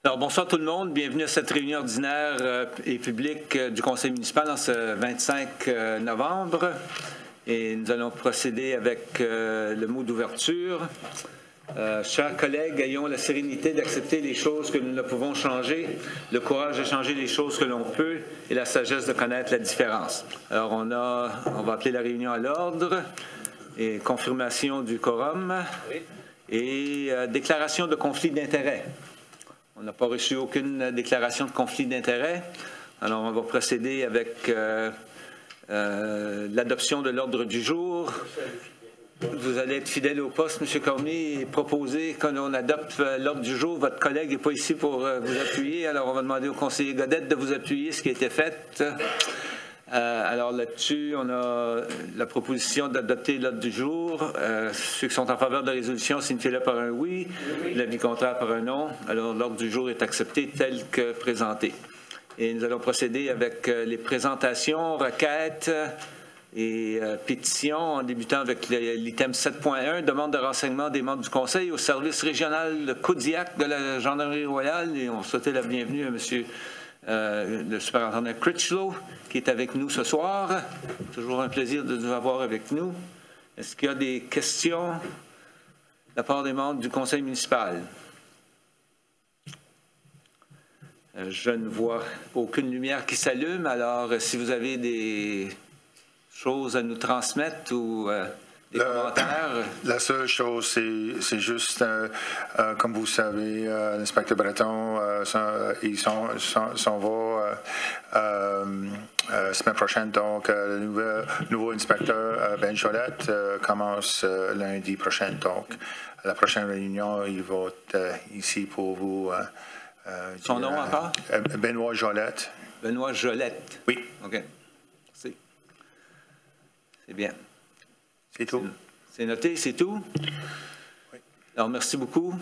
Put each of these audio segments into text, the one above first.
Alors, bonsoir tout le monde. Bienvenue à cette réunion ordinaire et publique du Conseil municipal en ce 25 novembre. Et nous allons procéder avec le mot d'ouverture. Chers collègues, ayons la sérénité d'accepter les choses que nous ne pouvons changer, le courage de changer les choses que l'on peut et la sagesse de connaître la différence. Alors, on va appeler la réunion à l'ordre et confirmation du quorum et déclaration de conflit d'intérêts. On n'a pas reçu aucune déclaration de conflit d'intérêts. Alors, on va procéder avec l'adoption de l'ordre du jour. Vous allez être fidèle au poste, M. Cormier, et proposer qu'on adopte l'ordre du jour. Votre collègue n'est pas ici pour vous appuyer. Alors, on va demander au conseiller Godette de vous appuyer, ce qui a été fait. Alors là-dessus, on a la proposition d'adopter l'ordre du jour. Ceux qui sont en faveur de la résolution, signifiez-le par un oui. L'avis contraire par un non. Alors l'ordre du jour est accepté tel que présenté. Et nous allons procéder avec les présentations, requêtes et pétitions, en débutant avec l'item 7.1, demande de renseignement des membres du Conseil au service régional de Kodiak de la Gendarmerie royale. Et on souhaitait la bienvenue à M. Le superintendant Critchlow, qui est avec nous ce soir. Toujours un plaisir de vous avoir avec nous. Est-ce qu'il y a des questions de la part des membres du conseil municipal? Je ne vois aucune lumière qui s'allume. Alors, si vous avez des choses à nous transmettre ou des commentaires? La seule chose, c'est juste, comme vous savez, l'inspecteur Breton, il s'en va semaine prochaine. Donc, le nouveau inspecteur, Ben Jolette, commence lundi prochain. Donc, à la prochaine réunion, il va être ici pour vous. Son nom encore? Benoît Jolette. Benoît Jolette? Oui. OK. Merci. C'est bien. C'est tout. C'est noté, c'est tout? Oui. Alors, merci beaucoup.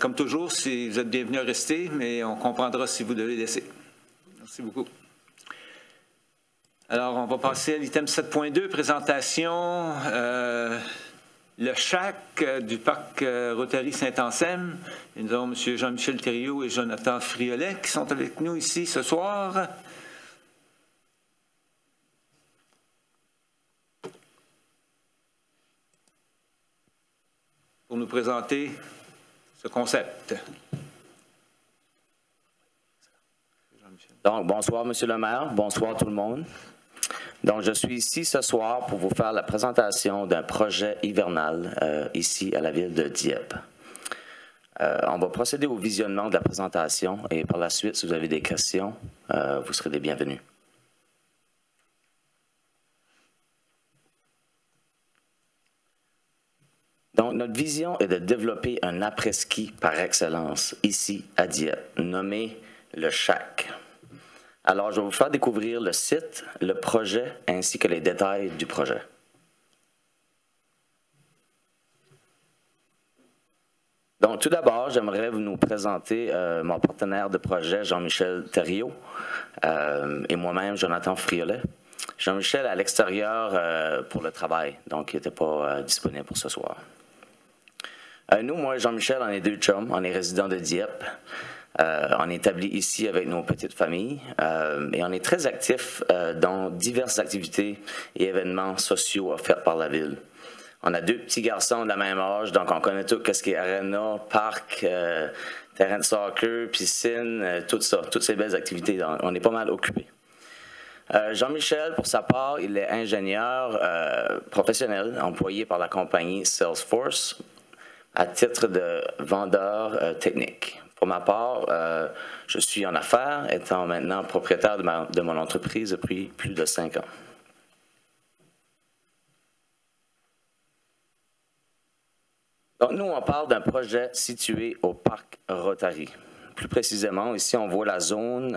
Comme toujours, si vous êtes bienvenus à rester, mais on comprendra si vous devez laisser. Merci beaucoup. Alors, on va passer à l'item 7.2, présentation. Le CHAC du parc Rotary Saint-Anselme. Et nous avons M. Jean-Michel Thériault et Jonathan Friolet qui sont avec nous ici ce soir. Pour nous présenter ce concept. Donc, bonsoir, M. le maire. Bonsoir, tout le monde. Donc, je suis ici ce soir pour vous faire la présentation d'un projet hivernal ici à la ville de Dieppe. On va procéder au visionnement de la présentation et par la suite, si vous avez des questions, vous serez les bienvenus. Donc, notre vision est de développer un après-ski par excellence ici à Dieppe, nommé le CHAC. Alors, je vais vous faire découvrir le site, le projet, ainsi que les détails du projet. Donc, tout d'abord, j'aimerais vous nous présenter mon partenaire de projet, Jean-Michel Thériault, et moi-même, Jonathan Friolet. Jean-Michel à l'extérieur pour le travail, donc il n'était pas disponible pour ce soir. Nous, moi et Jean-Michel, on est deux chums, on est résidents de Dieppe. On est établi ici avec nos petites familles et on est très actifs dans diverses activités et événements sociaux offerts par la ville. On a deux petits garçons de la même âge, donc on connaît tout ce qui est arena, parc, terrain de soccer, piscine, tout ça, toutes ces belles activités. Donc, on est pas mal occupés. Jean-Michel, pour sa part, il est ingénieur professionnel, employé par la compagnie Salesforce à titre de vendeur technique. Pour ma part, je suis en affaires, étant maintenant propriétaire de mon entreprise depuis plus de 5 ans. Donc, nous, on parle d'un projet situé au parc Rotary. Plus précisément, ici, on voit la zone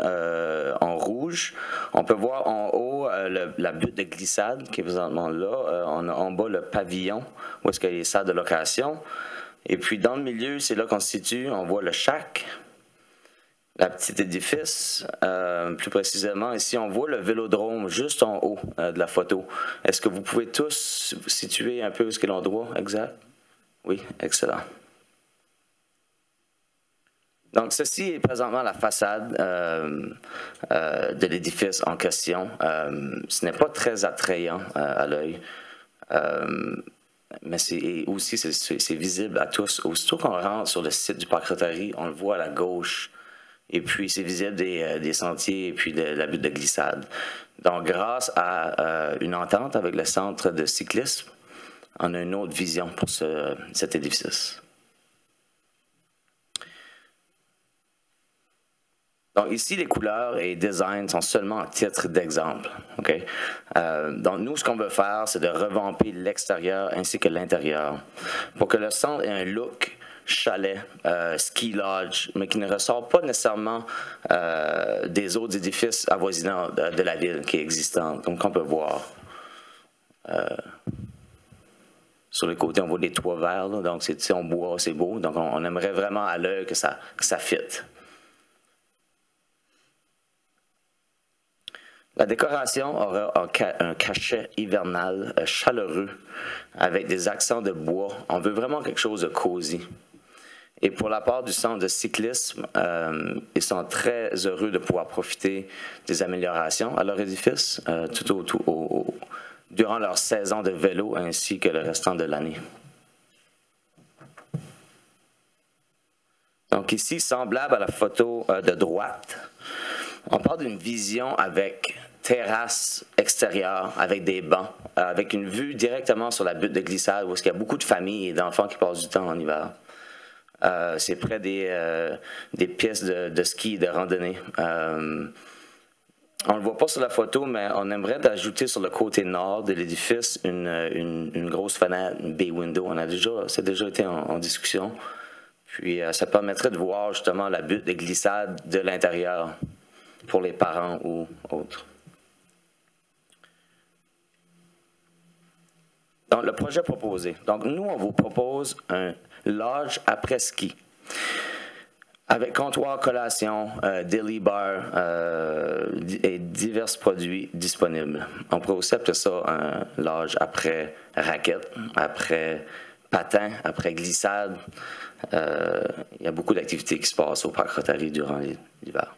en rouge. On peut voir en haut la butte de glissade qui est présentement là. On a en bas le pavillon, où est-ce qu'il y a les salles de location. Et puis, dans le milieu, c'est là qu'on se situe. On voit le CHAC, la petite édifice. Plus précisément, ici, on voit le vélodrome juste en haut de la photo. Est-ce que vous pouvez tous vous situer un peu où est-ce que l'endroit exact? Oui, excellent. Donc, ceci est présentement la façade de l'édifice en question. Ce n'est pas très attrayant à l'œil, mais c'est visible à tous. Aussitôt qu'on rentre sur le site du Parc Rotary, on le voit à la gauche, et puis c'est visible des sentiers et puis de la butte de glissade. Donc, grâce à une entente avec le centre de cyclisme, on a une autre vision pour cet édifice. Donc ici, les couleurs et design sont seulement un titre d'exemple. Okay? Donc nous, ce qu'on veut faire, c'est de revamper l'extérieur ainsi que l'intérieur pour que le centre ait un look chalet, ski lodge, mais qui ne ressort pas nécessairement des autres édifices avoisinants de la ville qui est existant, comme qu'on peut voir. Sur les côtés, on voit des toits verts, là, donc c'est en bois, c'est beau. Donc on aimerait vraiment à l'œil que ça fit. La décoration aura un cachet hivernal chaleureux avec des accents de bois. On veut vraiment quelque chose de cosy. Et pour la part du centre de cyclisme, ils sont très heureux de pouvoir profiter des améliorations à leur édifice durant leur saison de vélo ainsi que le restant de l'année. Donc ici, semblable à la photo de droite, on parle d'une vision avec terrasse extérieure, avec des bancs, avec une vue directement sur la butte de glissade où il y a beaucoup de familles et d'enfants qui passent du temps en hiver. C'est près des pistes de ski et de randonnée. On ne le voit pas sur la photo, mais on aimerait ajouter sur le côté nord de l'édifice une grosse fenêtre, une bay window. Ça a déjà été en discussion. Puis ça permettrait de voir justement la butte de glissade de l'intérieur pour les parents ou autres. Donc, le projet proposé. Donc, nous, on vous propose un lodge après-ski avec comptoir, collation, deli bar et divers produits disponibles. On pourrait aussi appeler ça un lodge après raquette, après patin, après glissade. Il y a beaucoup d'activités qui se passent au Parc Rotary durant l'hiver.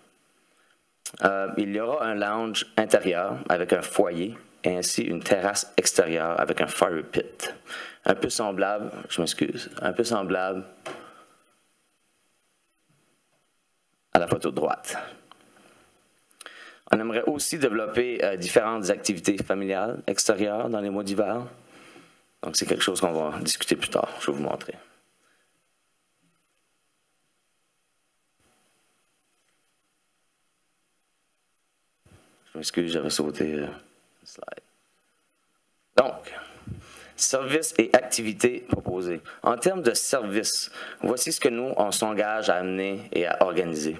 Il y aura un lounge intérieur avec un foyer et ainsi une terrasse extérieure avec un fire pit. Un peu semblable, je m'excuse, un peu semblable à la photo de droite. On aimerait aussi développer différentes activités familiales extérieures dans les mois d'hiver. Donc c'est quelque chose qu'on va discuter plus tard, je vais vous montrer. Je m'excuse, j'avais sauté le slide. Donc, services et activités proposées. En termes de services, voici ce que nous, on s'engage à amener et à organiser.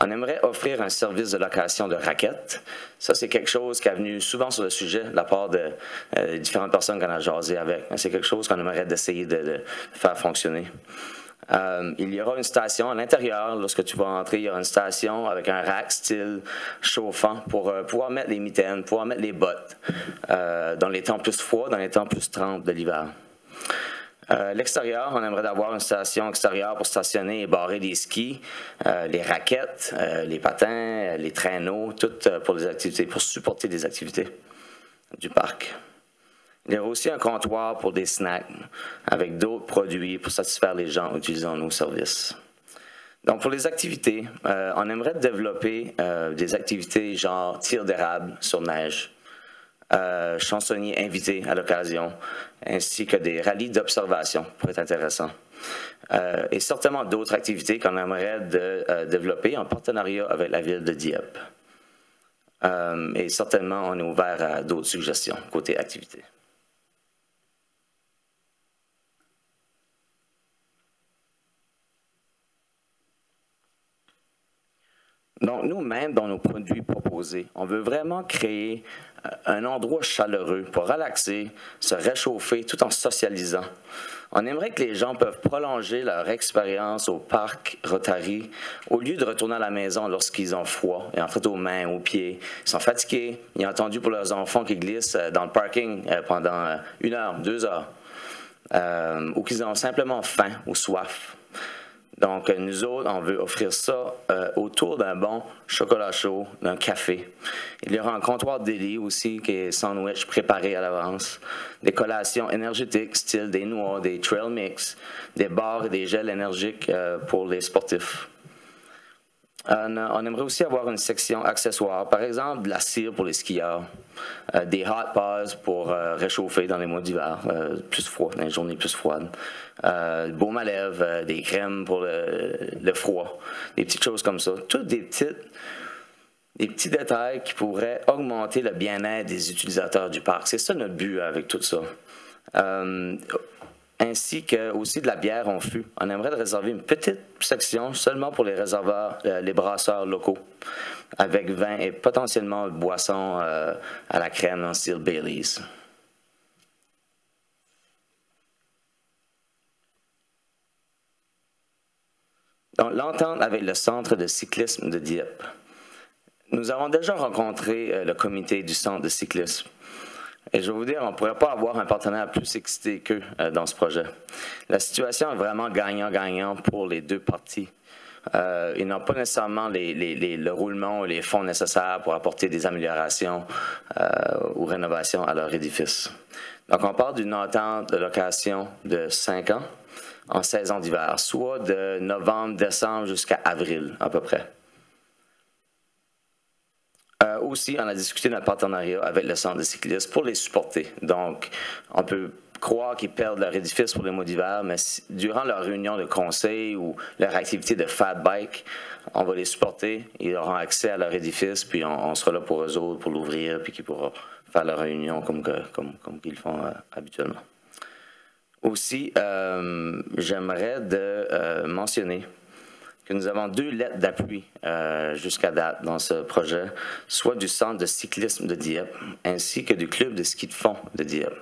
On aimerait offrir un service de location de raquettes. Ça, c'est quelque chose qui est venu souvent sur le sujet de la part de différentes personnes qu'on a jasé avec. C'est quelque chose qu'on aimerait d'essayer de faire fonctionner. Il y aura une station à l'intérieur. Lorsque tu vas entrer, il y aura une station avec un rack style chauffant pour pouvoir mettre les mitaines, pouvoir mettre les bottes dans les temps plus froids, dans les temps plus 30 de l'hiver. L'extérieur, on aimerait avoir une station extérieure pour stationner et barrer les skis, les raquettes, les patins, les traîneaux, tout pour les activités, pour supporter les activités du parc. Il y aura aussi un comptoir pour des snacks avec d'autres produits pour satisfaire les gens utilisant nos services. Donc, pour les activités, on aimerait développer des activités genre tir d'érable sur neige, chansonniers invités à l'occasion, ainsi que des rallyes d'observation pour être intéressant. Et certainement d'autres activités qu'on aimerait développer en partenariat avec la ville de Dieppe. Et certainement, on est ouvert à d'autres suggestions côté activités. Donc, nous-mêmes, dans nos produits proposés, on veut vraiment créer un endroit chaleureux pour relaxer, se réchauffer tout en socialisant. On aimerait que les gens peuvent prolonger leur expérience au parc Rotary au lieu de retourner à la maison lorsqu'ils ont froid, et en fait aux mains, aux pieds. Ils sont fatigués, ils ont entendu pour leurs enfants qui glissent dans le parking pendant 1 heure, 2 heures, ou qu'ils ont simplement faim ou soif. Donc, nous autres, on veut offrir ça autour d'un bon chocolat chaud, d'un café. Il y aura un comptoir délit aussi, qui est sandwich préparé à l'avance, des collations énergétiques, style des noix, des trail mix, des bars et des gels énergiques pour les sportifs. On aimerait aussi avoir une section accessoires, par exemple de la cire pour les skieurs, des hot paws pour réchauffer dans les mois d'hiver, plus froid, dans les journées plus froides, baume à lèvres, des crèmes pour le froid, des petites choses comme ça. Toutes des petits détails qui pourraient augmenter le bien-être des utilisateurs du parc. C'est ça notre but avec tout ça. Ainsi que aussi de la bière en fût. On aimerait réserver une petite section seulement pour les réservoirs, les brasseurs locaux, avec vin et potentiellement boissons à la crème en style Baileys. Donc, l'entente avec le centre de cyclisme de Dieppe. Nous avons déjà rencontré le comité du centre de cyclisme. Et je vais vous dire, on ne pourrait pas avoir un partenaire plus excité qu'eux dans ce projet. La situation est vraiment gagnant-gagnant pour les deux parties. Ils n'ont pas nécessairement le roulement ou les fonds nécessaires pour apporter des améliorations ou rénovations à leur édifice. Donc, on parle d'une entente de location de 5 ans en saison d'hiver, soit de novembre, décembre jusqu'à avril à peu près. Aussi, on a discuté d'un partenariat avec le centre de cyclistes pour les supporter. Donc, on peut croire qu'ils perdent leur édifice pour les mois d'hiver, mais durant leur réunion de conseil ou leur activité de fat bike, on va les supporter. Ils auront accès à leur édifice, puis on sera là pour eux autres, pour l'ouvrir, puis qu'ils pourront faire leur réunion comme ils font habituellement. Aussi, j'aimerais mentionner que nous avons 2 lettres d'appui jusqu'à date dans ce projet, soit du centre de cyclisme de Dieppe, ainsi que du club de ski de fond de Dieppe.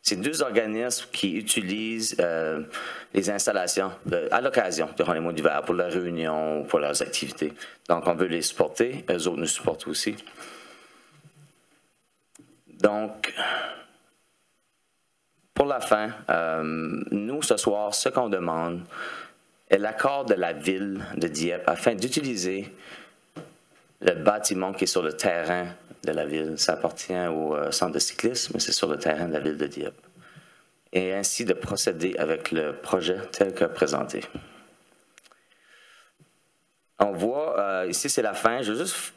C'est 2 organismes qui utilisent les installations à l'occasion durant les mois d'hiver pour leurs réunions, pour leurs activités. Donc, on veut les supporter, eux autres nous supportent aussi. Donc, pour la fin, nous, ce soir, ce qu'on demande est l'accord de la ville de Dieppe afin d'utiliser le bâtiment qui est sur le terrain de la ville. Ça appartient au centre de cyclisme, mais c'est sur le terrain de la ville de Dieppe. Et ainsi de procéder avec le projet tel que présenté. On voit, ici c'est la fin, je vais juste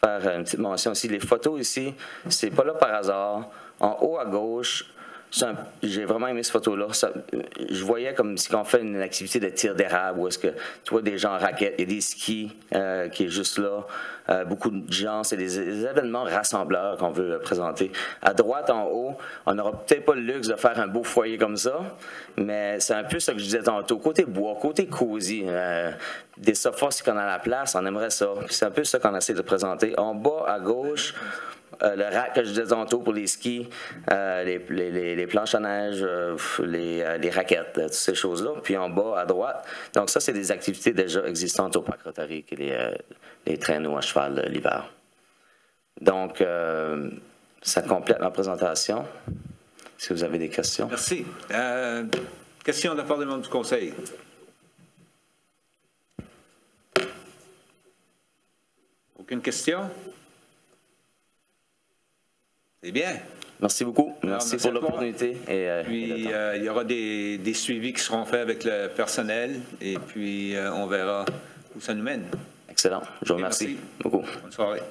faire une petite mention ici. Les photos ici, c'est pas là par hasard. En haut à gauche, j'ai vraiment aimé cette photo-là. Je voyais comme si on fait une activité de tir d'érable, où est-ce que tu vois des gens en raquettes, il y a des skis qui est juste là, beaucoup de gens, c'est des événements rassembleurs qu'on veut présenter. À droite, en haut, on n'aura peut-être pas le luxe de faire un beau foyer comme ça, mais c'est un peu ça que je disais tantôt, côté bois, côté cosy, des sofas si on a la place, on aimerait ça. C'est un peu ça qu'on essaie de présenter. En bas, à gauche, le rack que je disais tantôt pour les skis, les planches à neige, les raquettes, toutes ces choses-là. Puis en bas, à droite, donc ça, c'est des activités déjà existantes au Parc Rotary, qui est les traîneaux à cheval l'hiver. Donc, ça complète ma présentation. Si vous avez des questions. Merci. Question de la part des membres du Conseil. Aucune question? C'est bien. Merci beaucoup. Merci pour l'opportunité. Puis, il y aura des suivis qui seront faits avec le personnel et puis on verra où ça nous mène. Excellent. Je vous remercie beaucoup. Bonne soirée.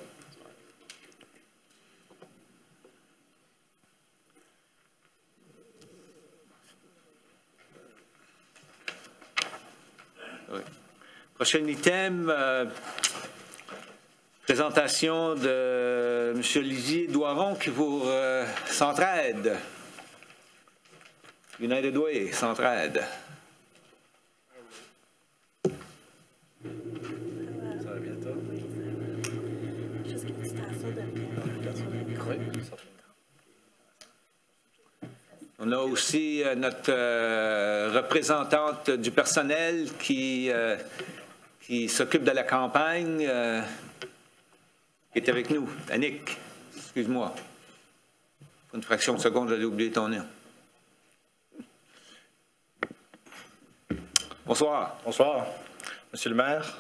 Oui. Prochain item. Présentation de M. Olivier Doiron qui pour Centraide. United Way, Centraide. Ça va bientôt. On a aussi notre représentante du personnel qui s'occupe de la campagne. Qui est avec nous. Annick, excuse-moi. Une fraction de seconde, j'allais oublier ton nom. Bonsoir. Bonsoir. Monsieur le maire,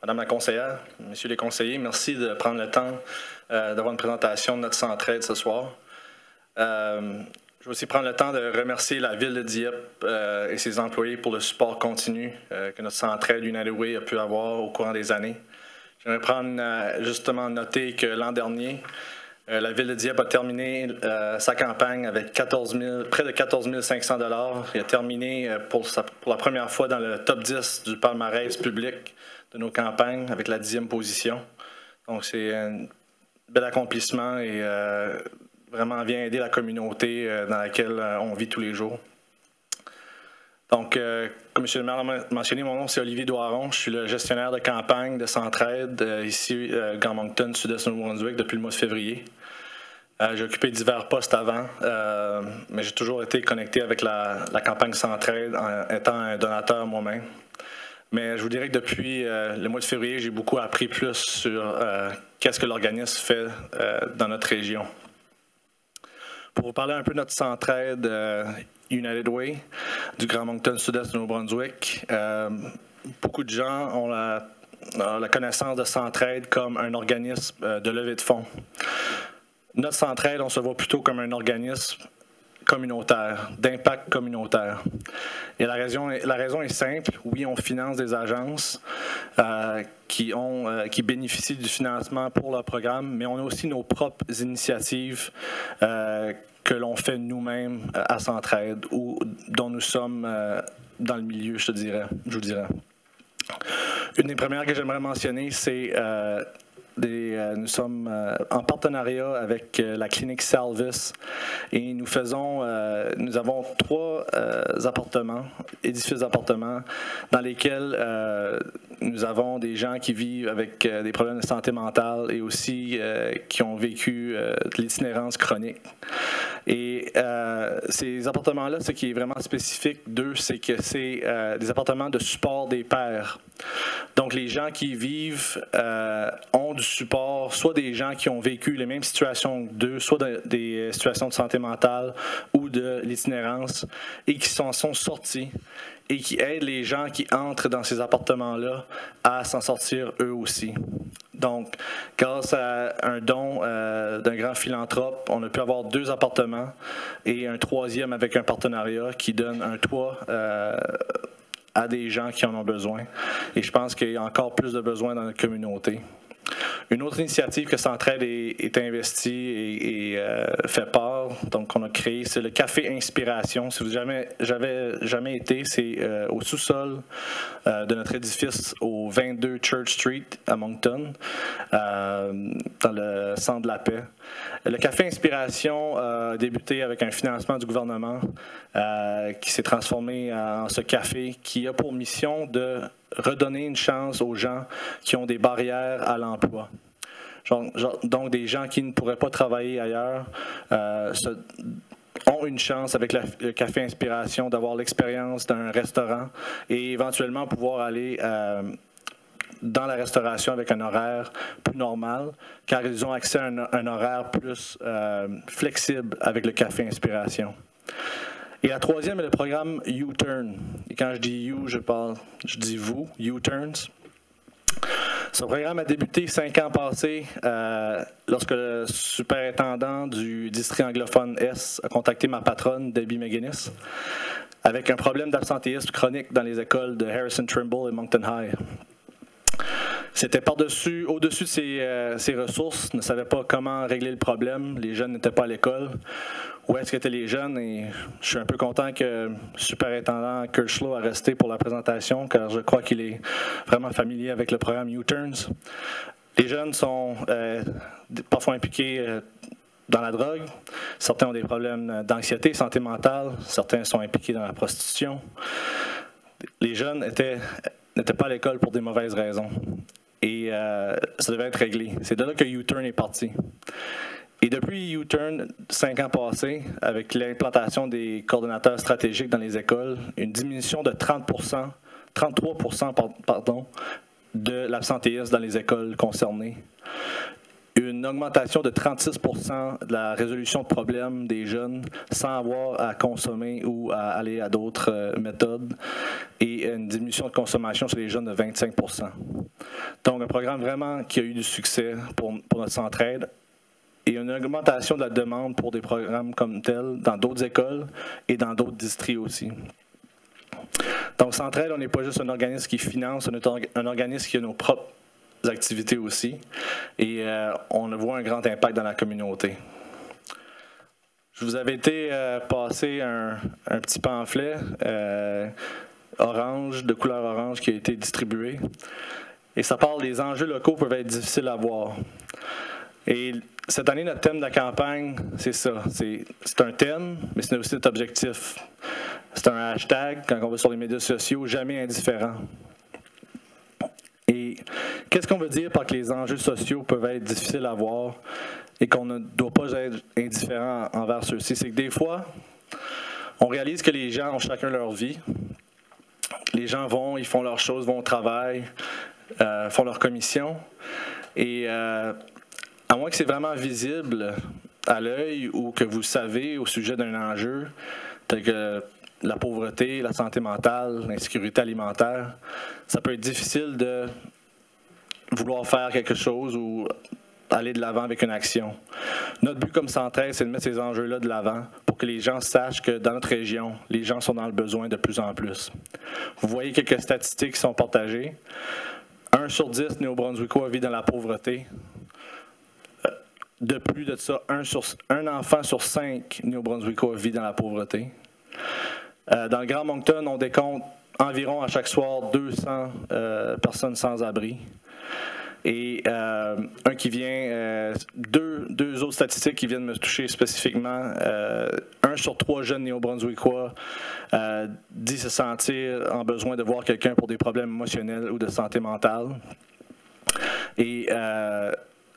Madame la conseillère, Messieurs les conseillers, merci de prendre le temps d'avoir une présentation de notre centraide ce soir. Je veux aussi prendre le temps de remercier la Ville de Dieppe et ses employés pour le support continu que notre centraide United Way a pu avoir au courant des années. J'aimerais prendre justement noter que l'an dernier, la Ville de Dieppe a terminé sa campagne avec près de 14 500 $. Il a terminé pour la première fois dans le top 10 du palmarès public de nos campagnes avec la 10e position. Donc c'est un bel accomplissement et vraiment vient aider la communauté dans laquelle on vit tous les jours. Donc, comme M. le maire l'a mentionné, mon nom c'est Olivier Doiron. Je suis le gestionnaire de campagne de Centraide ici à Grand Moncton, sud-est Nouveau-Brunswick, depuis le mois de février. J'ai occupé divers postes avant, mais j'ai toujours été connecté avec la campagne Centraide en étant un donateur moi-même. Mais je vous dirais que depuis le mois de février, j'ai beaucoup appris plus sur qu'est-ce que l'organisme fait dans notre région. Pour vous parler un peu de notre centraide United Way du Grand Moncton sud-est de Nouveau-Brunswick, beaucoup de gens ont la connaissance de Centraide comme un organisme de levée de fonds. Notre centraide, on se voit plutôt comme un organisme communautaire, d'impact communautaire. Et la raison est simple. Oui, on finance des agences qui bénéficient du financement pour leur programme, mais on a aussi nos propres initiatives que l'on fait nous-mêmes à Centraide ou dont nous sommes dans le milieu, je vous dirais. Une des premières que j'aimerais mentionner, c'est nous sommes en partenariat avec la clinique Salvis et nous avons 3 édifices d'appartements dans lesquels nous avons des gens qui vivent avec des problèmes de santé mentale et aussi qui ont vécu de l'itinérance chronique. Et ces appartements-là, ce qui est vraiment spécifique d'eux, c'est que c'est des appartements de support des pairs. Donc, les gens qui vivent ont du support, soit des gens qui ont vécu les mêmes situations que d'eux, soit des situations de santé mentale ou de l'itinérance, et qui sont sortis et qui aident les gens qui entrent dans ces appartements-là à s'en sortir eux aussi. Donc, grâce à un don d'un grand philanthrope, on a pu avoir 2 appartements et un 3e avec un partenariat qui donne un toit à des gens qui en ont besoin. Et je pense qu'il y a encore plus de besoins dans notre communauté. Une autre initiative que Centraide est investie et fait part, donc qu'on a créé, c'est le Café Inspiration. Si vous n'avez jamais été, c'est au sous-sol de notre édifice au 22 Church Street à Moncton, dans le centre de la paix. Le Café Inspiration a débuté avec un financement du gouvernement qui s'est transformé en ce café qui a pour mission de redonner une chance aux gens qui ont des barrières à l'emploi. Donc, des gens qui ne pourraient pas travailler ailleurs ont une chance avec le Café Inspiration d'avoir l'expérience d'un restaurant et éventuellement pouvoir aller dans la restauration avec un horaire plus normal, car ils ont accès à un horaire plus flexible avec le Café Inspiration. Et la 3e est le programme U-Turn. Et quand je dis you, je dis vous, U-Turns. Ce programme a débuté 5 ans passés lorsque le superintendant du district anglophone S a contacté ma patronne, Debbie McGuinness, avec un problème d'absentéisme chronique dans les écoles de Harrison Trimble et Moncton High. C'était au-dessus de ses ressources, ne savait pas comment régler le problème. Les jeunes n'étaient pas à l'école. Où est-ce qu'étaient les jeunes? Et je suis un peu content que le superintendant Kirschlow a resté pour la présentation, car je crois qu'il est vraiment familier avec le programme U-Turns. Les jeunes sont parfois impliqués dans la drogue. Certains ont des problèmes d'anxiété, santé mentale. Certains sont impliqués dans la prostitution. Les jeunes n'étaient pas à l'école pour des mauvaises raisons. Et ça devait être réglé. C'est de là que U-Turn est parti. Et depuis U-Turn, 5 ans passés, avec l'implantation des coordonnateurs stratégiques dans les écoles, une diminution de 33% de l'absentéisme dans les écoles concernées, une augmentation de 36 % de la résolution de problèmes des jeunes sans avoir à consommer ou à aller à d'autres méthodes et une diminution de consommation chez les jeunes de 25 %. Donc, un programme vraiment qui a eu du succès pour notre Centraide et une augmentation de la demande pour des programmes comme tels dans d'autres écoles et dans d'autres districts aussi. Donc, Centraide, on n'est pas juste un organisme qui finance, on est un organisme qui a nos propres activités aussi et on voit un grand impact dans la communauté. Je vous avais été passer un petit pamphlet orange, de couleur orange, qui a été distribué et ça parle des enjeux locaux peuvent être difficiles à voir. Et cette année, notre thème de la campagne, c'est ça. C'est un thème, mais c'est aussi notre objectif. C'est un hashtag, quand on va sur les médias sociaux, jamais indifférent. Et qu'est-ce qu'on veut dire par que les enjeux sociaux peuvent être difficiles à voir et qu'on ne doit pas être indifférent envers ceux-ci? C'est que des fois, on réalise que les gens ont chacun leur vie. Les gens ils font leurs choses, vont au travail, font leur commission. Et à moins que c'est vraiment visible à l'œil ou que vous savez au sujet d'un enjeu tel que la pauvreté, la santé mentale, l'insécurité alimentaire, ça peut être difficile de vouloir faire quelque chose ou aller de l'avant avec une action. Notre but comme Centraide, c'est de mettre ces enjeux-là de l'avant pour que les gens sachent que dans notre région, les gens sont dans le besoin de plus en plus. Vous voyez quelques statistiques qui sont partagées. 1 sur 10 néo-brunswickois vit dans la pauvreté. De plus de ça, un enfant sur 5 néo-brunswickois vit dans la pauvreté. Dans le Grand Moncton, on décompte environ à chaque soir 200 personnes sans abri. Et deux autres statistiques qui viennent me toucher spécifiquement. 1 sur 3 jeunes néo-brunswickois dit se sentir en besoin de voir quelqu'un pour des problèmes émotionnels ou de santé mentale. Et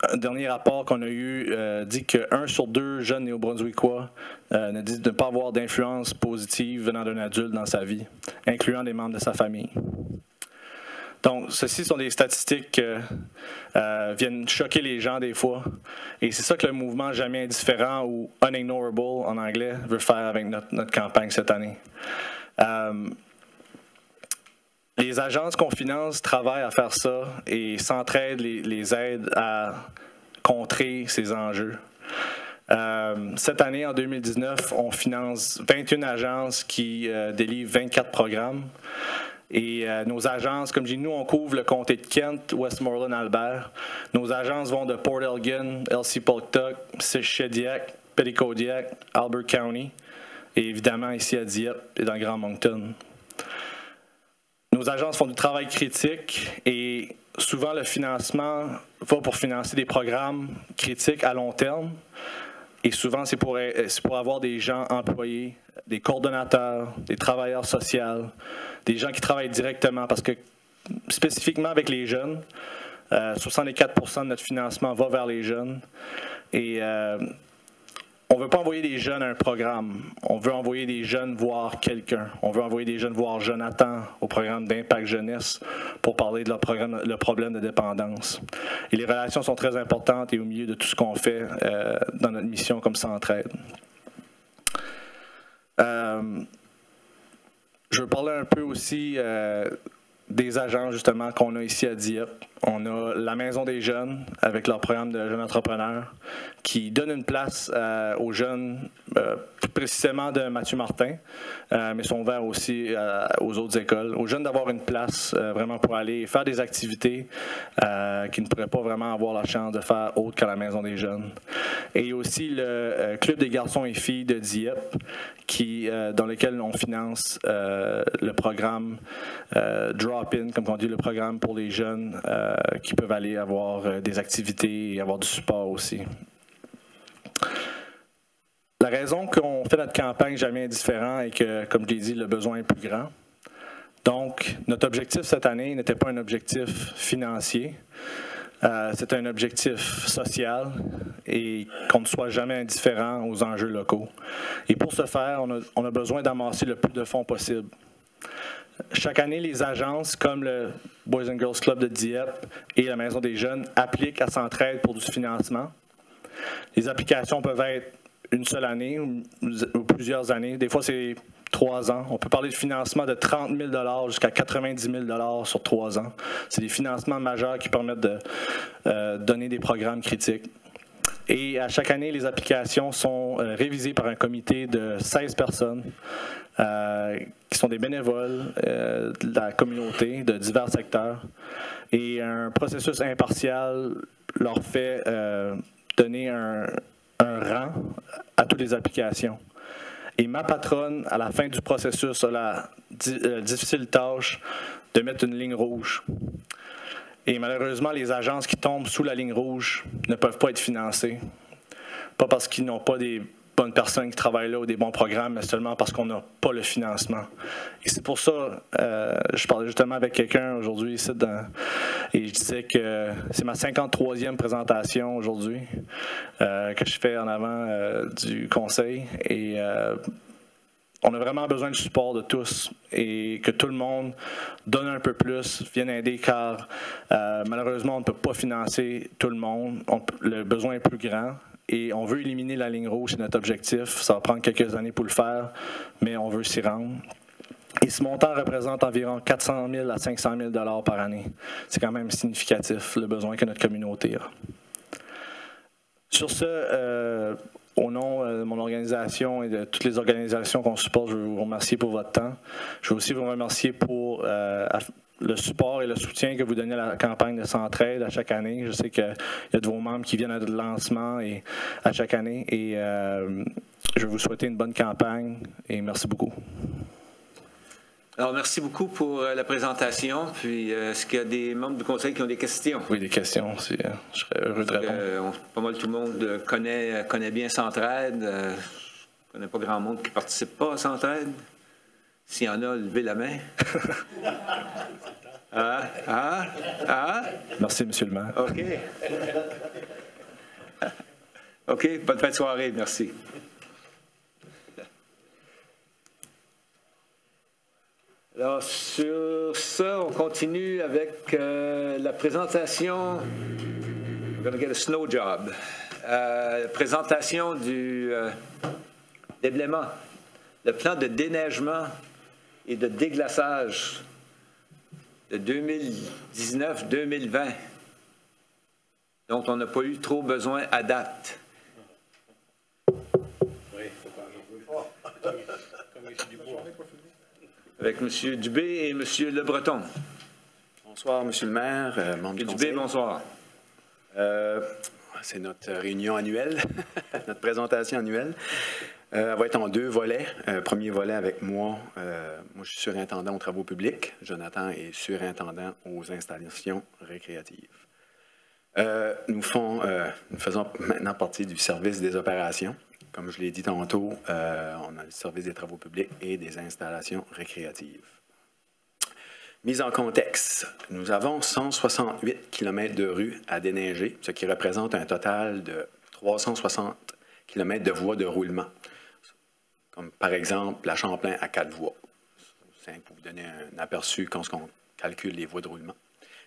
un dernier rapport qu'on a eu dit que 1 sur 2 jeunes néo-brunswickois ne disent ne pas avoir d'influence positive venant d'un adulte dans sa vie, incluant des membres de sa famille. Donc, ceci sont des statistiques qui viennent choquer les gens des fois. Et c'est ça que le mouvement Jamais indifférent ou Unignorable en anglais veut faire avec notre campagne cette année. Les agences qu'on finance travaillent à faire ça et Centraide les aide à contrer ces enjeux. Cette année, en 2019, on finance 21 agences qui délivrent 24 programmes. Et nos agences, comme je dis, nous, on couvre le comté de Kent, Westmoreland, Albert. Nos agences vont de Port Elgin, Elsipogtog, Shediac, Petitcodiac, Albert County, et évidemment ici à Dieppe et dans le Grand Moncton. Nos agences font du travail critique et souvent le financement va pour financer des programmes critiques à long terme. Et souvent, c'est pour avoir des gens employés, des coordonnateurs, des travailleurs sociaux, des gens qui travaillent directement. Parce que spécifiquement avec les jeunes, 64 % de notre financement va vers les jeunes. Et on ne veut pas envoyer des jeunes à un programme. On veut envoyer des jeunes voir quelqu'un. On veut envoyer des jeunes voir Jonathan au programme d'Impact Jeunesse pour parler de le problème de dépendance. Et les relations sont très importantes et au milieu de tout ce qu'on fait dans notre mission comme Centraide. Je veux parler un peu aussi des agents justement qu'on a ici à Dieppe. On a la Maison des jeunes avec leur programme de jeunes entrepreneurs qui donne une place aux jeunes, plus précisément de Mathieu Martin, mais sont ouverts aussi aux autres écoles, aux jeunes d'avoir une place vraiment pour aller faire des activités qu'ils ne pourraient pas vraiment avoir la chance de faire autre qu'à la Maison des jeunes. Et aussi le Club des garçons et filles de Dieppe, dans lequel on finance le programme Drop-In, comme on dit, le programme pour les jeunes qui peuvent aller avoir des activités et avoir du support aussi. La raison qu'on fait notre campagne Jamais indifférent est que, comme je l'ai dit, le besoin est plus grand. Donc, notre objectif cette année n'était pas un objectif financier, c'est un objectif social et qu'on ne soit jamais indifférent aux enjeux locaux. Et pour ce faire, on a besoin d'amasser le plus de fonds possible. Chaque année, les agences comme le Boys and Girls Club de Dieppe et la Maison des Jeunes appliquent à Centraide pour du financement. Les applications peuvent être une seule année ou plusieurs années. Des fois, c'est 3 ans. On peut parler de financement de 30 000 jusqu'à 90 000 sur 3 ans. C'est des financements majeurs qui permettent de donner des programmes critiques. Et à chaque année, les applications sont révisées par un comité de 16 personnes qui sont des bénévoles de la communauté de divers secteurs. Et un processus impartial leur fait donner un rang à toutes les applications. Et ma patronne, à la fin du processus, a la difficile tâche de mettre une ligne rouge. Et malheureusement, les agences qui tombent sous la ligne rouge ne peuvent pas être financées. Pas parce qu'ils n'ont pas des bonnes personnes qui travaillent là ou des bons programmes, mais seulement parce qu'on n'a pas le financement. Et c'est pour ça, je parlais justement avec quelqu'un aujourd'hui ici, et je disais que c'est ma 53e présentation aujourd'hui que je fais en avant du conseil. Et on a vraiment besoin du support de tous et que tout le monde donne un peu plus, vienne aider, car malheureusement, on ne peut pas financer tout le monde. Le besoin est plus grand. Et on veut éliminer la ligne rouge, c'est notre objectif. Ça va prendre quelques années pour le faire, mais on veut s'y rendre. Et ce montant représente environ 400 000 à 500 000 par année. C'est quand même significatif, le besoin que notre communauté a. Sur ce, au nom de mon organisation et de toutes les organisations qu'on supporte, je veux vous remercier pour votre temps. Je veux aussi vous remercier pour le support et le soutien que vous donnez à la campagne de Centraide à chaque année. Je sais qu'il y a de vos membres qui viennent à le lancement à chaque année. Et je veux vous souhaiter une bonne campagne et merci beaucoup. Alors, merci beaucoup pour la présentation. Puis, est-ce qu'il y a des membres du conseil qui ont des questions? Oui, des questions. Je serais heureux de répondre. Pas mal tout le monde connaît bien Centraide. Je ne connais pas grand monde qui ne participe pas à Centraide. S'il y en a, levez la main. Merci, M. le maire. OK. OK, bonne fin de soirée. Merci. Alors, sur ça, on continue avec la présentation. We're going to get a snow job. Présentation du déblaiement, le plan de déneigement et de déglaçage de 2019-2020, dont on n'a pas eu trop besoin à date. Avec M. Dubé et M. Le Breton. Bonsoir, M. le maire, membre du conseil. Dubé, bonsoir. C'est notre réunion annuelle, notre présentation annuelle. Elle va être en 2 volets. Premier volet avec moi. Moi, je suis surintendant aux travaux publics. Jonathan est surintendant aux installations récréatives. Nous faisons maintenant partie du service des opérations. Comme je l'ai dit tantôt, on a le service des travaux publics et des installations récréatives. Mise en contexte, nous avons 168 km de rues à déneiger, ce qui représente un total de 360 km de voies de roulement. Comme par exemple la Champlain à 4 voies. C'est pour vous donner un aperçu quand on calcule les voies de roulement.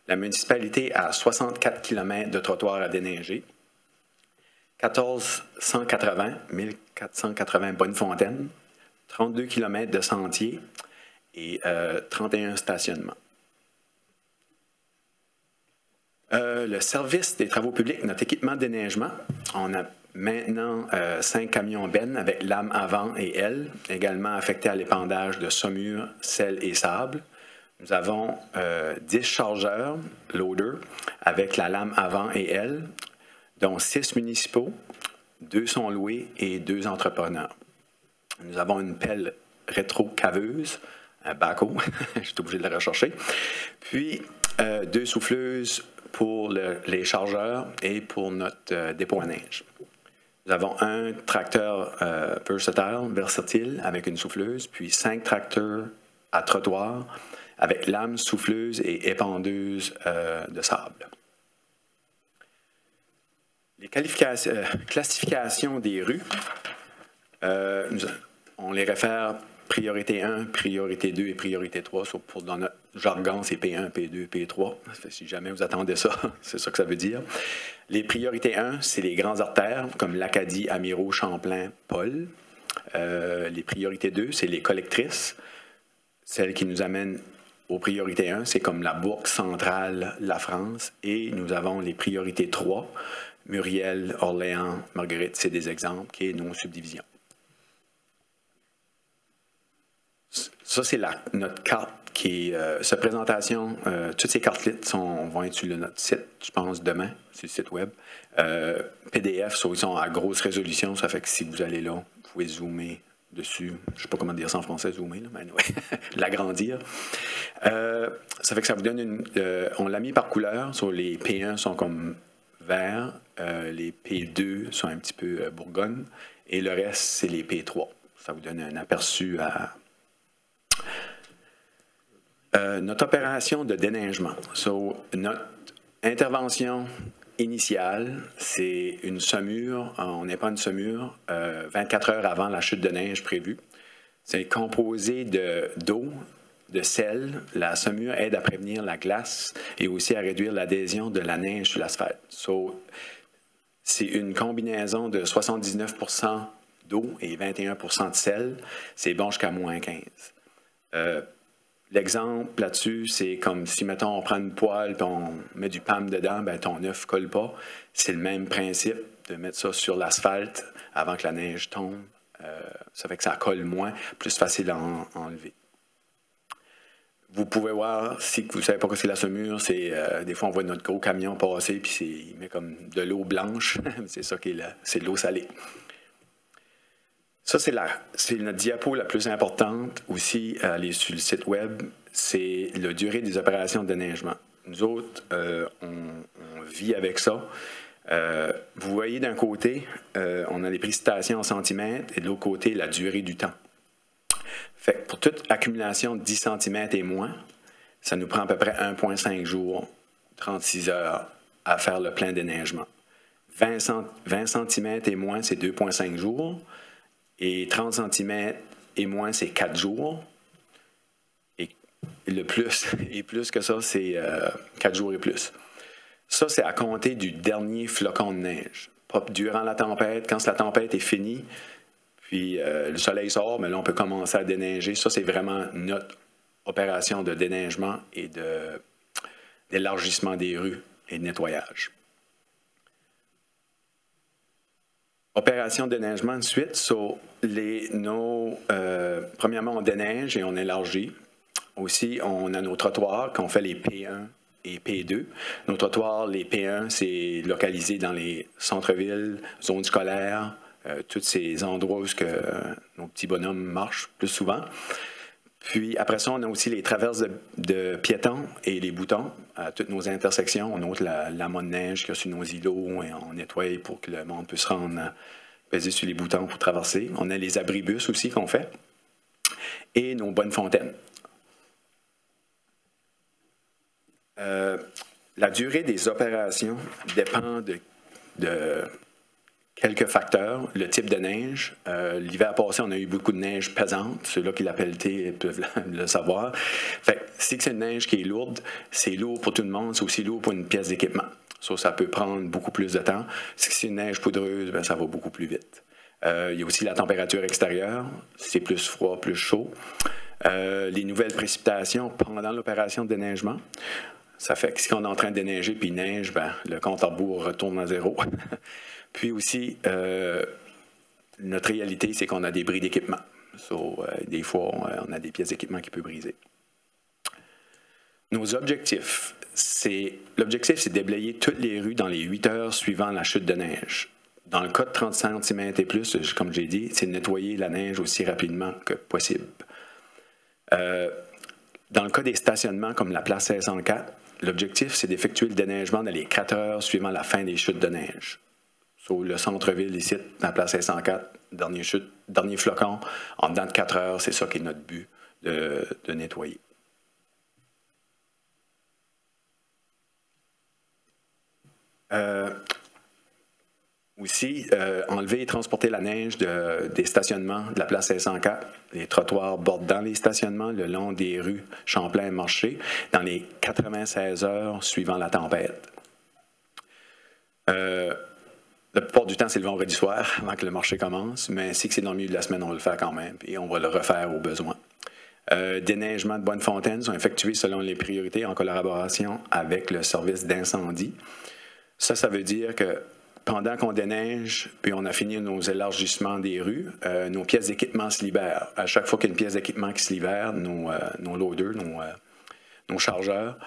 La municipalité a 64 km de trottoirs à déneiger, 1480 bonnes fontaines, 32 km de sentiers et 31 stationnements. Le service des travaux publics, notre équipement de déneigement, on a maintenant 5 camions bennes avec lame avant et aile, également affectés à l'épandage de saumure, sel et sable. Nous avons 10 chargeurs, loaders, avec la lame avant et aile, dont 6 municipaux, 2 sont loués et 2 entrepreneurs. Nous avons une pelle rétro-caveuse, un backhoe, je suis obligé de la rechercher, puis 2 souffleuses pour les chargeurs et pour notre dépôt à neige. Nous avons un tracteur versatile avec une souffleuse, puis 5 tracteurs à trottoir avec lame, souffleuse et épandeuse de sable. Les classifications des rues, on les réfère priorité 1, priorité 2 et priorité 3. Dans notre jargon, c'est P1, P2, P3. Si jamais vous attendez ça, c'est ça que ça veut dire. Les priorités 1, c'est les grandes artères, comme l'Acadie, Amiraux, Champlain, Paul. Les priorités 2, c'est les collectrices. Celles qui nous amènent aux priorités 1, c'est comme la Bourse centrale, la France. Et nous avons les priorités 3, Muriel, Orléans, Marguerite, c'est des exemples, qui est nos subdivisions. Ça, c'est notre carte qui est cette présentation. Toutes ces cartes-là vont être sur notre site, je pense, demain, sur le site web. PDF, ils sont à grosse résolution, ça fait que si vous allez là, vous pouvez zoomer dessus. Je ne sais pas comment dire ça en français, zoomer, là, mais ouais, l'agrandir. Ça fait que ça vous donne on l'a mis par couleur. Sur les P1 sont comme vert, les P2 sont un petit peu bourgogne, et le reste, c'est les P3. Ça vous donne un aperçu à notre opération de déneigement. Notre intervention initiale, c'est une saumure. On n'est pas une saumure 24 heures avant la chute de neige prévue. C'est composé d'eau, de sel. La saumure aide à prévenir la glace et aussi à réduire l'adhésion de la neige sur l'asphalte. C'est une combinaison de 79% d'eau et 21% de sel. C'est bon jusqu'à -15. L'exemple là-dessus, c'est comme si, mettons, on prend une poêle et on met du PAM dedans, ben, ton œuf ne colle pas. C'est le même principe de mettre ça sur l'asphalte avant que la neige tombe. Ça fait que ça colle moins, plus facile à enlever. Vous pouvez voir, si vous ne savez pas ce que c'est la saumure, des fois on voit notre gros camion passer puis il met comme de l'eau blanche. C'est ça qui est c'est de l'eau salée. Ça, c'est notre diapo la plus importante aussi à aller sur le site web. C'est la durée des opérations de déneigement. Nous autres, on vit avec ça. Vous voyez d'un côté, on a les précipitations en centimètres et de l'autre côté, la durée du temps. Fait que pour toute accumulation de 10 cm et moins, ça nous prend à peu près 1,5 jours, 36 heures à faire le plein déneigement. 20 cm et moins, c'est 2,5 jours. Et 30 cm et moins, c'est 4 jours. Et plus que ça, c'est 4 jours et plus. Ça, c'est à compter du dernier flocon de neige. Pas durant la tempête, quand la tempête est finie, puis le soleil sort, mais là, on peut commencer à déneiger. Ça, c'est vraiment notre opération de déneigement et d'élargissement des rues et de nettoyage. Opération de déneigement ensuite, premièrement, on déneige et on élargit. Aussi, on a nos trottoirs qu'on fait les P1 et P2. Nos trottoirs, les P1, c'est localisé dans les centres-villes, zones scolaires, tous ces endroits où nos petits bonhommes marchent plus souvent. Puis après ça, on a aussi les traverses de piétons et les boutons à toutes nos intersections. On ôte l'amas de neige qu'il y a sur nos îlots et on nettoie pour que le monde puisse peser sur les boutons pour traverser. On a les abribus aussi qu'on fait et nos bonnes fontaines. La durée des opérations dépend de quelques facteurs. Le type de neige. L'hiver passé, on a eu beaucoup de neige pesante. Ceux-là qui l'appellent peuvent le savoir. Fait que, si c'est une neige qui est lourde, c'est lourd pour tout le monde. C'est aussi lourd pour une pièce d'équipement. Ça peut prendre beaucoup plus de temps. Si c'est une neige poudreuse, ben, ça va beaucoup plus vite. Il y a aussi la température extérieure. C'est plus froid, plus chaud. Les nouvelles précipitations pendant l'opération de déneigement. Ça fait que si on est en train de déneiger puis il neige, ben, le compte à rebours retourne à zéro. Puis aussi, notre réalité, c'est qu'on a des bris d'équipement. Des fois, on a des pièces d'équipement qui peuvent briser. Nos objectifs. L'objectif, c'est de déblayer toutes les rues dans les 8 heures suivant la chute de neige. Dans le cas de 30 cm et plus, comme j'ai dit, c'est de nettoyer la neige aussi rapidement que possible. Dans le cas des stationnements comme la place 1604, l'objectif, c'est d'effectuer le déneigement dans les 4 heures suivant la fin des chutes de neige. Le centre-ville ici, dans la place 1604, dernier flocon, en dedans de 4 heures, c'est ça qui est notre but de nettoyer. Aussi, enlever et transporter la neige des stationnements de la place 504, les trottoirs bordant les stationnements le long des rues Champlain et Marché dans les 96 heures suivant la tempête. La plupart du temps, c'est le vendredi soir avant que le marché commence, mais si c'est dans le milieu de la semaine, on va le faire quand même et on va le refaire au besoin. Déneigements de Bonnefontaine sont effectués selon les priorités en collaboration avec le service d'incendie. Ça veut dire que pendant qu'on déneige, puis on a fini nos élargissements des rues, nos pièces d'équipement se libèrent. À chaque fois qu'il y a une pièce d'équipement qui se libère, nos loaders, nos chargeurs,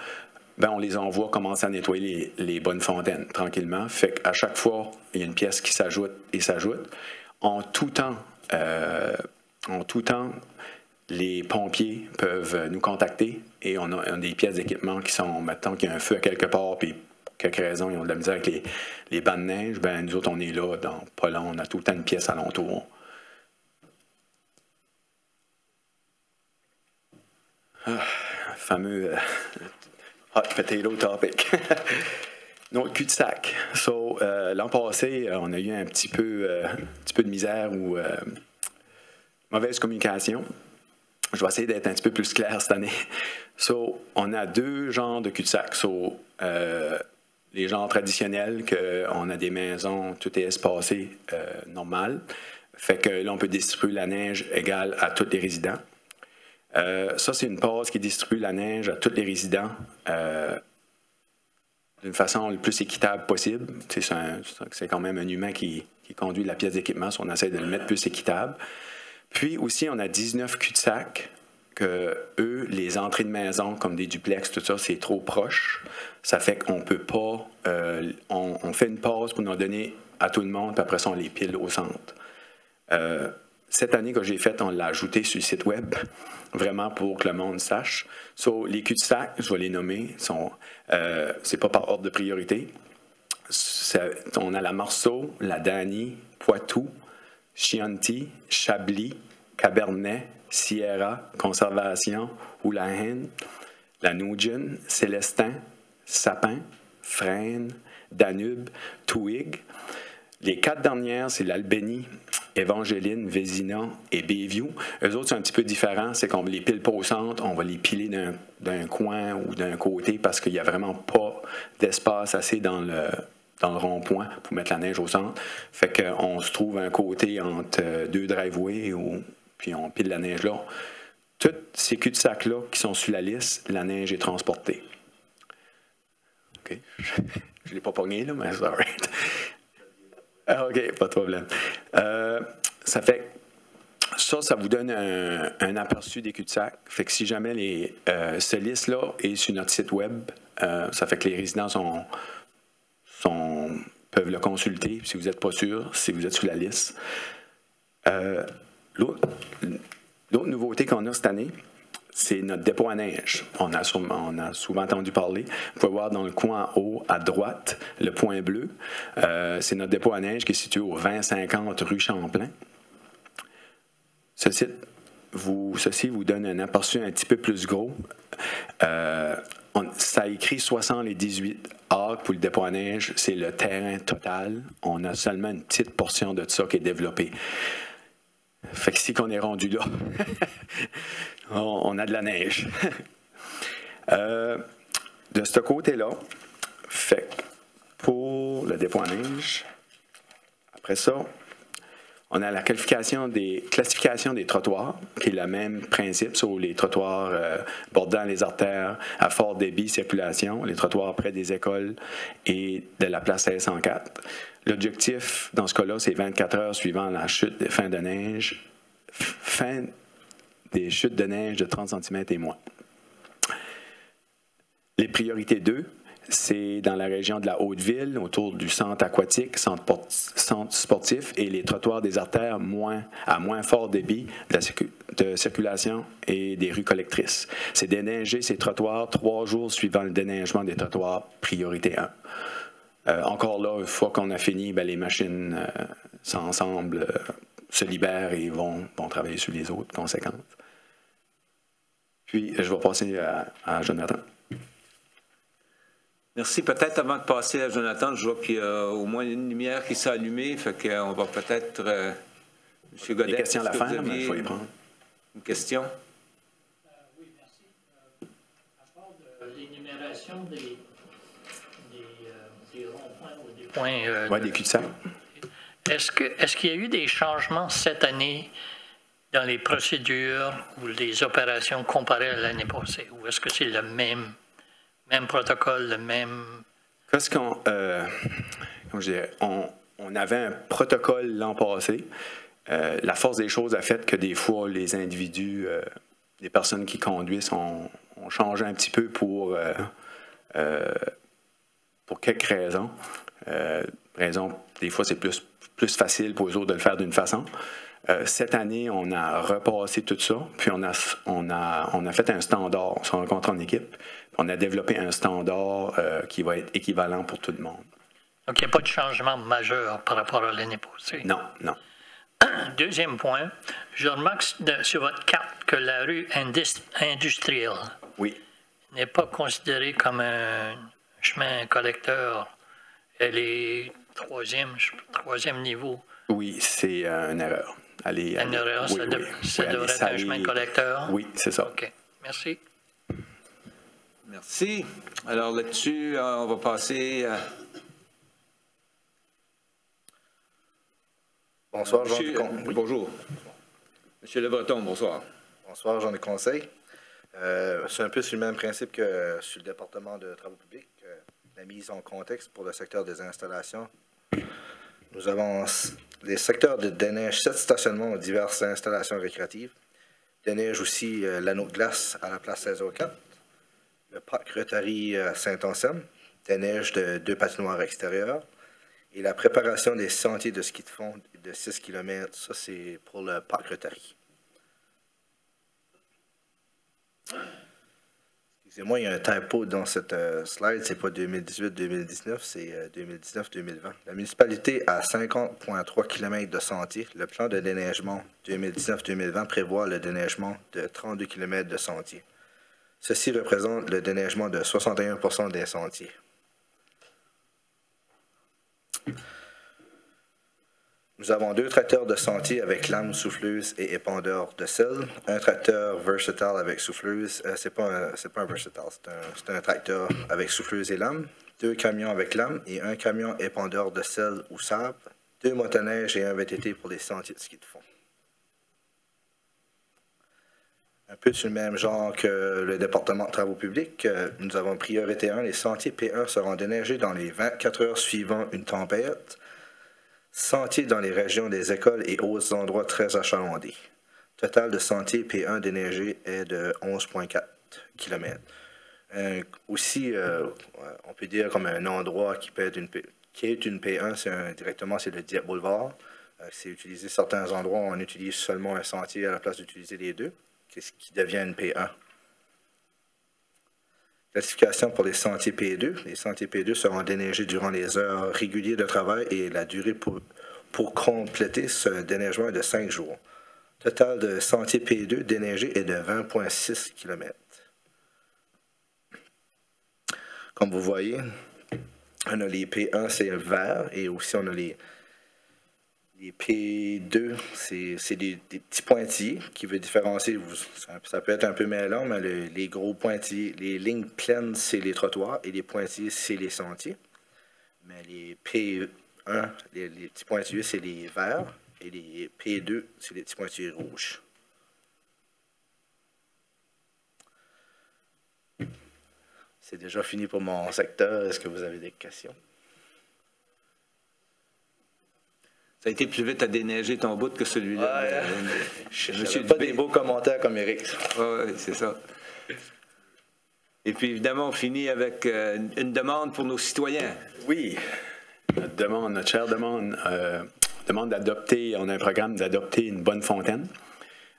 ben on les envoie commencer à nettoyer les bonnes fontaines tranquillement. Fait qu'à chaque fois, il y a une pièce qui s'ajoute et s'ajoute. En tout temps, les pompiers peuvent nous contacter et on a des pièces d'équipement qui sont, mettons qu'il y a un feu à quelque part, puis pour quelque raison, ils ont de la misère avec les bancs de neige, ben nous autres, on est là, dans pas long, on a tout le temps une pièce alentour. Fameux hot potato topic. Notre cul-de-sac. L'an passé, on a eu un petit peu de misère ou mauvaise communication. Je vais essayer d'être un petit peu plus clair cette année. On a deux genres de cul-de-sac. Les genres traditionnels, qu'on a des maisons, tout est espacé normal. Fait que là, on peut distribuer la neige égale à tous les résidents. Ça, c'est une passe qui distribue la neige à tous les résidents d'une façon le plus équitable possible. C'est quand même un humain qui conduit la pièce d'équipement, on essaie de le mettre plus équitable. Puis aussi, on a 19 cul-de-sac que eux, les entrées de maison, comme des duplex, tout ça, c'est trop proche. Ça fait qu'on peut pas... on fait une pause pour nous donner à tout le monde, puis après ça, on les pile au centre. Cette année que j'ai faite, on l'a ajouté sur le site web, vraiment pour que le monde sache. Les cul-de-sac, je vais les nommer, c'est pas par ordre de priorité. On a la Marceau, la Dany, Poitou, Chianti, Chablis, Cabernet, Sierra, Conservation, Oulahen, la Nugent, Célestin, Sapin, Frêne, Danube, Twig. Les 4 dernières, c'est l'Albany, Évangéline, Vézina et Bayview. Eux autres, c'est un petit peu différent, c'est qu'on ne les pile pas au centre, on va les piler d'un coin ou d'un côté parce qu'il n'y a vraiment pas d'espace assez dans le rond-point pour mettre la neige au centre. Fait qu'on se trouve un côté entre deux driveways, puis on pile la neige là. Tous ces cul-de-sac-là qui sont sur la liste, la neige est transportée. OK. Je ne l'ai pas pogné, là, mais c'est all right. OK, pas de problème. Ça vous donne un aperçu des cul-de-sac. Fait que si jamais cette liste-là est sur notre site web, ça fait que les résidents peuvent le consulter si vous n'êtes pas sûr, si vous êtes sur la liste. L'autre nouveauté qu'on a cette année, c'est notre dépôt à neige. On a souvent entendu parler. Vous pouvez voir dans le coin en haut à droite, le point bleu. C'est notre dépôt à neige qui est situé au 2050 rue Champlain. Ceci vous donne un aperçu un petit peu plus gros. Ça a écrit 78 acres pour le dépôt à neige. C'est le terrain total. On a seulement une petite portion de ça qui est développée. Fait que si qu'on est rendu là, on a de la neige. De ce côté-là, fait pour le dépôt à neige, après ça, on a la classification des trottoirs, qui est le même principe sur les trottoirs bordant les artères à fort débit circulation, les trottoirs près des écoles et de la place 504. L'objectif, dans ce cas-là, c'est 24 heures suivant la chute des fins de neige, fin des chutes de neige de 30 cm et moins. Les priorités 2, c'est dans la région de la Haute-Ville, autour du centre aquatique, centre sportif et les trottoirs des artères à moins fort débit de circulation et des rues collectrices. C'est déneiger ces trottoirs 3 jours suivant le déneigement des trottoirs priorité 1. Encore là, une fois qu'on a fini, les machines ensemble se libèrent et vont travailler sur les autres conséquences. Puis, je vais passer à Jonathan. Merci. Peut-être avant de passer à Jonathan, je vois qu'il y a au moins une lumière qui s'est allumée, fait qu'on va peut-être... M. Godet, des questions à la fin, mais il faut les prendre. Une question? Oui, merci. À part de l'énumération des ronds-points ou des points... Oui, des cul-de-sac. Est-ce qu'il y a eu des changements cette année dans les procédures ou les opérations comparées à l'année passée? Ou est-ce que c'est le même protocole, le même... Qu'est-ce qu'on... comme je dirais, on avait un protocole l'an passé. La force des choses a fait que des fois, les individus, les personnes qui conduisent ont changé un petit peu pour quelques raisons. Des fois, c'est plus facile pour eux autres de le faire d'une façon. Cette année, on a repassé tout ça, puis on a fait un standard. On se rencontre en équipe, puis on a développé un standard qui va être équivalent pour tout le monde. Donc, il n'y a pas de changement majeur par rapport à l'année passée? Non, non. Deuxième point, je remarque sur votre carte que la rue industrielle n'est pas considérée comme un chemin collecteur. Elle est troisième niveau. Oui, c'est une erreur. Une erreur, ça devrait être un chemin collecteur? Oui, c'est ça. OK, merci. Merci. Alors là-dessus, on va passer à... Bonsoir, Jean oui. Bonjour. Monsieur Le Breton, bonsoir. Bonsoir, Jean du Conseil. C'est un peu sur le même principe que sur le département de travaux publics, la mise en contexte pour le secteur des installations. Nous avons les secteurs de déneige, 7 stationnements aux diverses installations récréatives. Déneige aussi l'anneau de glace à la place 1604. Le parc Rotary Saint-Anselme. Déneige de 2 patinoires extérieures. Et la préparation des sentiers de ski de fond de 6 km, ça c'est pour le parc Rotary. Excusez-moi, il y a un typo dans cette slide, c'est pas 2018-2019, c'est 2019-2020. La municipalité a 50,3 km de sentiers. Le plan de déneigement 2019-2020 prévoit le déneigement de 32 km de sentiers. Ceci représente le déneigement de 61% des sentiers. Nous avons 2 tracteurs de sentier avec lame, souffleuse et épandeur de sel. Un tracteur versatile avec souffleuse. C'est pas un versatile, c'est un tracteur avec souffleuse et lame. 2 camions avec lame et un camion épandeur de sel ou sable. 2 motoneiges et un VTT pour les sentiers de ski de fond. Un peu sur le même genre que le département de travaux publics, nous avons priorité 1. Les sentiers P1 seront déneigés dans les 24 heures suivant une tempête. Sentiers dans les régions des écoles et autres endroits très achalandés. Total de sentiers P1 déneigés est de 11,4 km. Aussi, on peut dire comme un endroit qui est une P1, directement c'est le Dieppe Boulevard. C'est utilisé certains endroits, on utilise seulement un sentier à la place d'utiliser les deux, qui devient une P1. Classification pour les sentiers P2. Les sentiers P2 seront déneigés durant les heures régulières de travail et la durée pour compléter ce déneigement est de 5 jours. Total de sentiers P2 déneigés est de 20,6 km. Comme vous voyez, on a les P1, c'est vert, et aussi on a les P2, c'est des petits pointillés qui veulent différencier. Ça peut être un peu mêlant, mais les gros pointillés, les lignes pleines, c'est les trottoirs et les pointillés, c'est les sentiers. Mais les P1, les petits pointillés, c'est les verts et les P2, c'est les petits pointillés rouges. C'est déjà fini pour mon secteur. Est-ce que vous avez des questions? Ça a été plus vite à déneiger ton bout que celui-là. Ouais, je pas des beaux commentaires comme Éric. Oui, c'est ça. Et puis, évidemment, on finit avec une demande pour nos citoyens. Oui. Notre chère demande d'adopter, on a un programme d'adopter une bonne fontaine.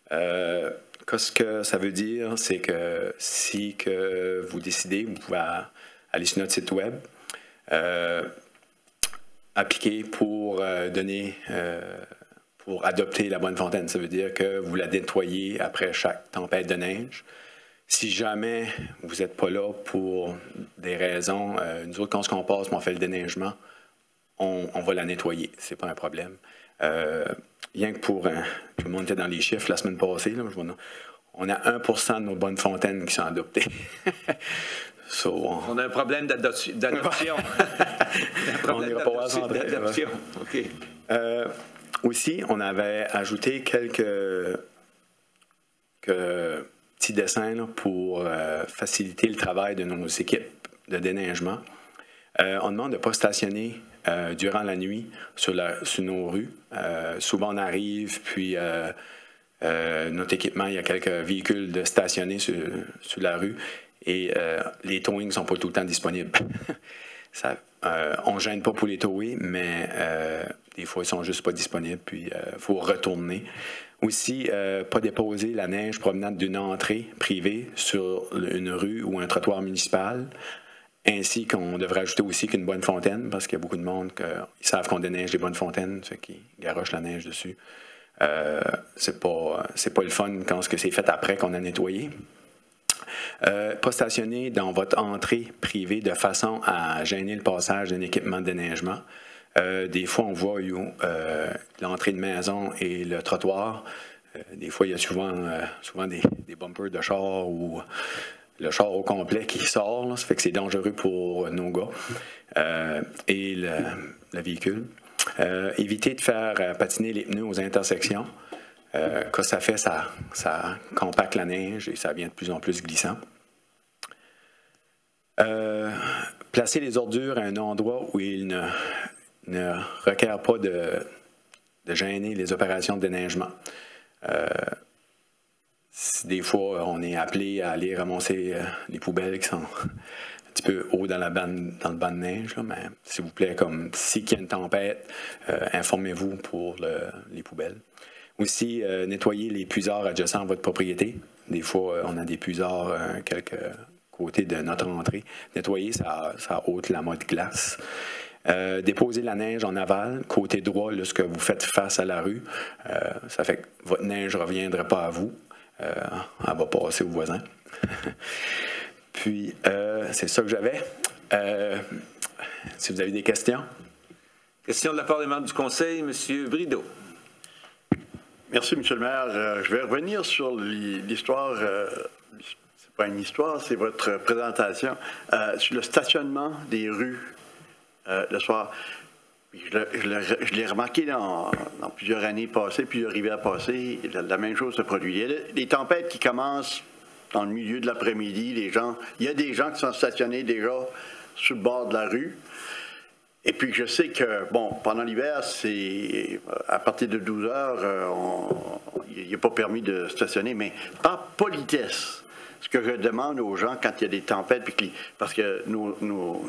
Qu'est-ce que ça veut dire? C'est que si que vous décidez, vous pouvez aller sur notre site web, appliquer pour pour adopter la bonne fontaine. Ça veut dire que vous la nettoyez après chaque tempête de neige. Si jamais vous n'êtes pas là pour des raisons, nous autres, quand on passe, on fait le déneigement, on va la nettoyer. C'est pas un problème. Rien que pour... tout le monde était dans les chiffres la semaine passée. Là, on a 1% de nos bonnes fontaines qui sont adoptées. On a un problème d'adoption. On n'ira pas à d'adoption. OK. Aussi, on avait ajouté quelques petits dessins là, pour faciliter le travail de nos équipes de déneigement. On demande de ne pas stationner durant la nuit sur nos rues. Souvent, on arrive, puis notre équipement, il y a quelques véhicules de stationnés sur la rue et les towings ne sont pas tout le temps disponibles. On ne gêne pas pour les tower, mais des fois, ils ne sont juste pas disponibles, puis il faut retourner. Aussi, pas déposer la neige provenant d'une entrée privée sur une rue ou un trottoir municipal, ainsi qu'on devrait ajouter aussi qu'une bonne fontaine, parce qu'il y a beaucoup de monde qui savent qu'on déneige des bonnes fontaines, ceux qui garochent la neige dessus. C'est pas le fun quand c'est fait après qu'on a nettoyé. Pas stationner dans votre entrée privée de façon à gêner le passage d'un équipement de déneigement. Des fois, on voit l'entrée de maison et le trottoir. Des fois, il y a souvent des bumpers de char ou le char au complet qui sort. Là, ça fait que c'est dangereux pour nos gars et le véhicule. Éviter de faire patiner les pneus aux intersections. Quand ça fait, ça compacte la neige et ça devient de plus en plus glissant. Placer les ordures à un endroit où il ne requiert pas de gêner les opérations de déneigement. Si des fois, on est appelé à aller ramasser les poubelles qui sont un petit peu haut dans le banc de neige, là, mais s'il vous plaît, comme s'il y a une tempête, informez-vous pour les poubelles. Aussi, nettoyer les puisards adjacents à votre propriété. Des fois, on a des puisards quelques côtés de notre entrée. Nettoyer, ça ôte la mode glace. Déposer la neige en aval, côté droit, lorsque vous faites face à la rue. Ça fait que votre neige ne reviendra pas à vous. Elle va passer aux voisins. Puis, c'est ça que j'avais. Si vous avez des questions. Question de la part des membres du Conseil, M. Brideau. Merci, M. le maire. Je vais revenir sur l'histoire, c'est pas une histoire, c'est votre présentation, sur le stationnement des rues le soir. Je l'ai remarqué dans plusieurs années passées, plusieurs hivers passés, la même chose se produit. Il y a des tempêtes qui commencent dans le milieu de l'après-midi, il y a des gens qui sont stationnés déjà sur le bord de la rue. Et puis je sais que, bon, pendant l'hiver, c'est à partir de 12 heures, il n'est pas permis de stationner, mais par politesse, ce que je demande aux gens quand il y a des tempêtes, parce que nos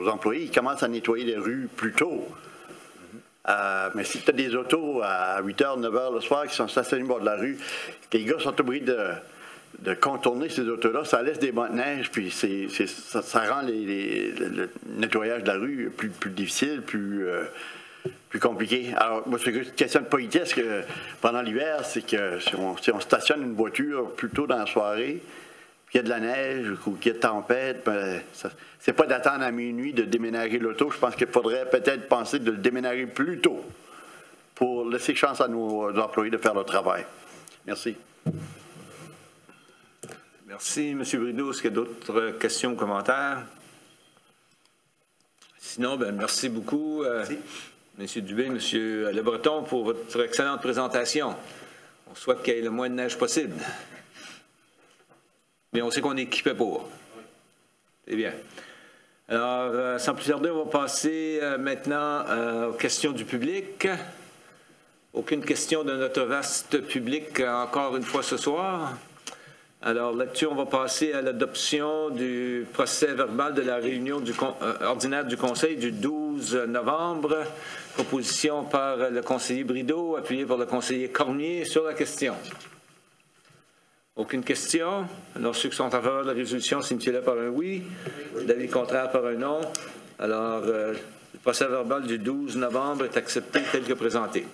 employés, ils commencent à nettoyer les rues plus tôt. Mais si tu as des autos à 8 h, 9 h le soir qui sont stationnés au bord de la rue, les gars sont obligés de contourner ces autos-là, ça laisse des bancs de neige, puis ça rend le nettoyage de la rue plus difficile, plus compliqué. Alors, moi, c'est une question de politesse que pendant l'hiver, c'est que si on stationne une voiture plus tôt dans la soirée, qu'il y a de la neige ou qu'il y a de tempête, ben, c'est pas d'attendre à minuit de déménager l'auto. Je pense qu'il faudrait peut-être penser de le déménager plus tôt pour laisser chance à nos employés de faire leur travail. Merci. Merci, M. Brideau. Est-ce qu'il y a d'autres questions ou commentaires? Sinon, ben, merci beaucoup, M. Dubé, M. Le Breton, pour votre excellente présentation. On souhaite qu'il y ait le moins de neige possible. Mais on sait qu'on est équipé pour. C'est bien. Alors, sans plus tarder, on va passer maintenant aux questions du public. Aucune question de notre vaste public encore une fois ce soir. Alors là-dessus, on va passer à l'adoption du procès verbal de la réunion ordinaire du Conseil du 12 novembre. Proposition par le conseiller Brideau, appuyé par le conseiller Cormier sur la question. Aucune question. Alors, ceux qui sont en faveur de la résolution signifient-le par un oui. L'avis contraire par un non. Alors, le procès verbal du 12 novembre est accepté tel que présenté.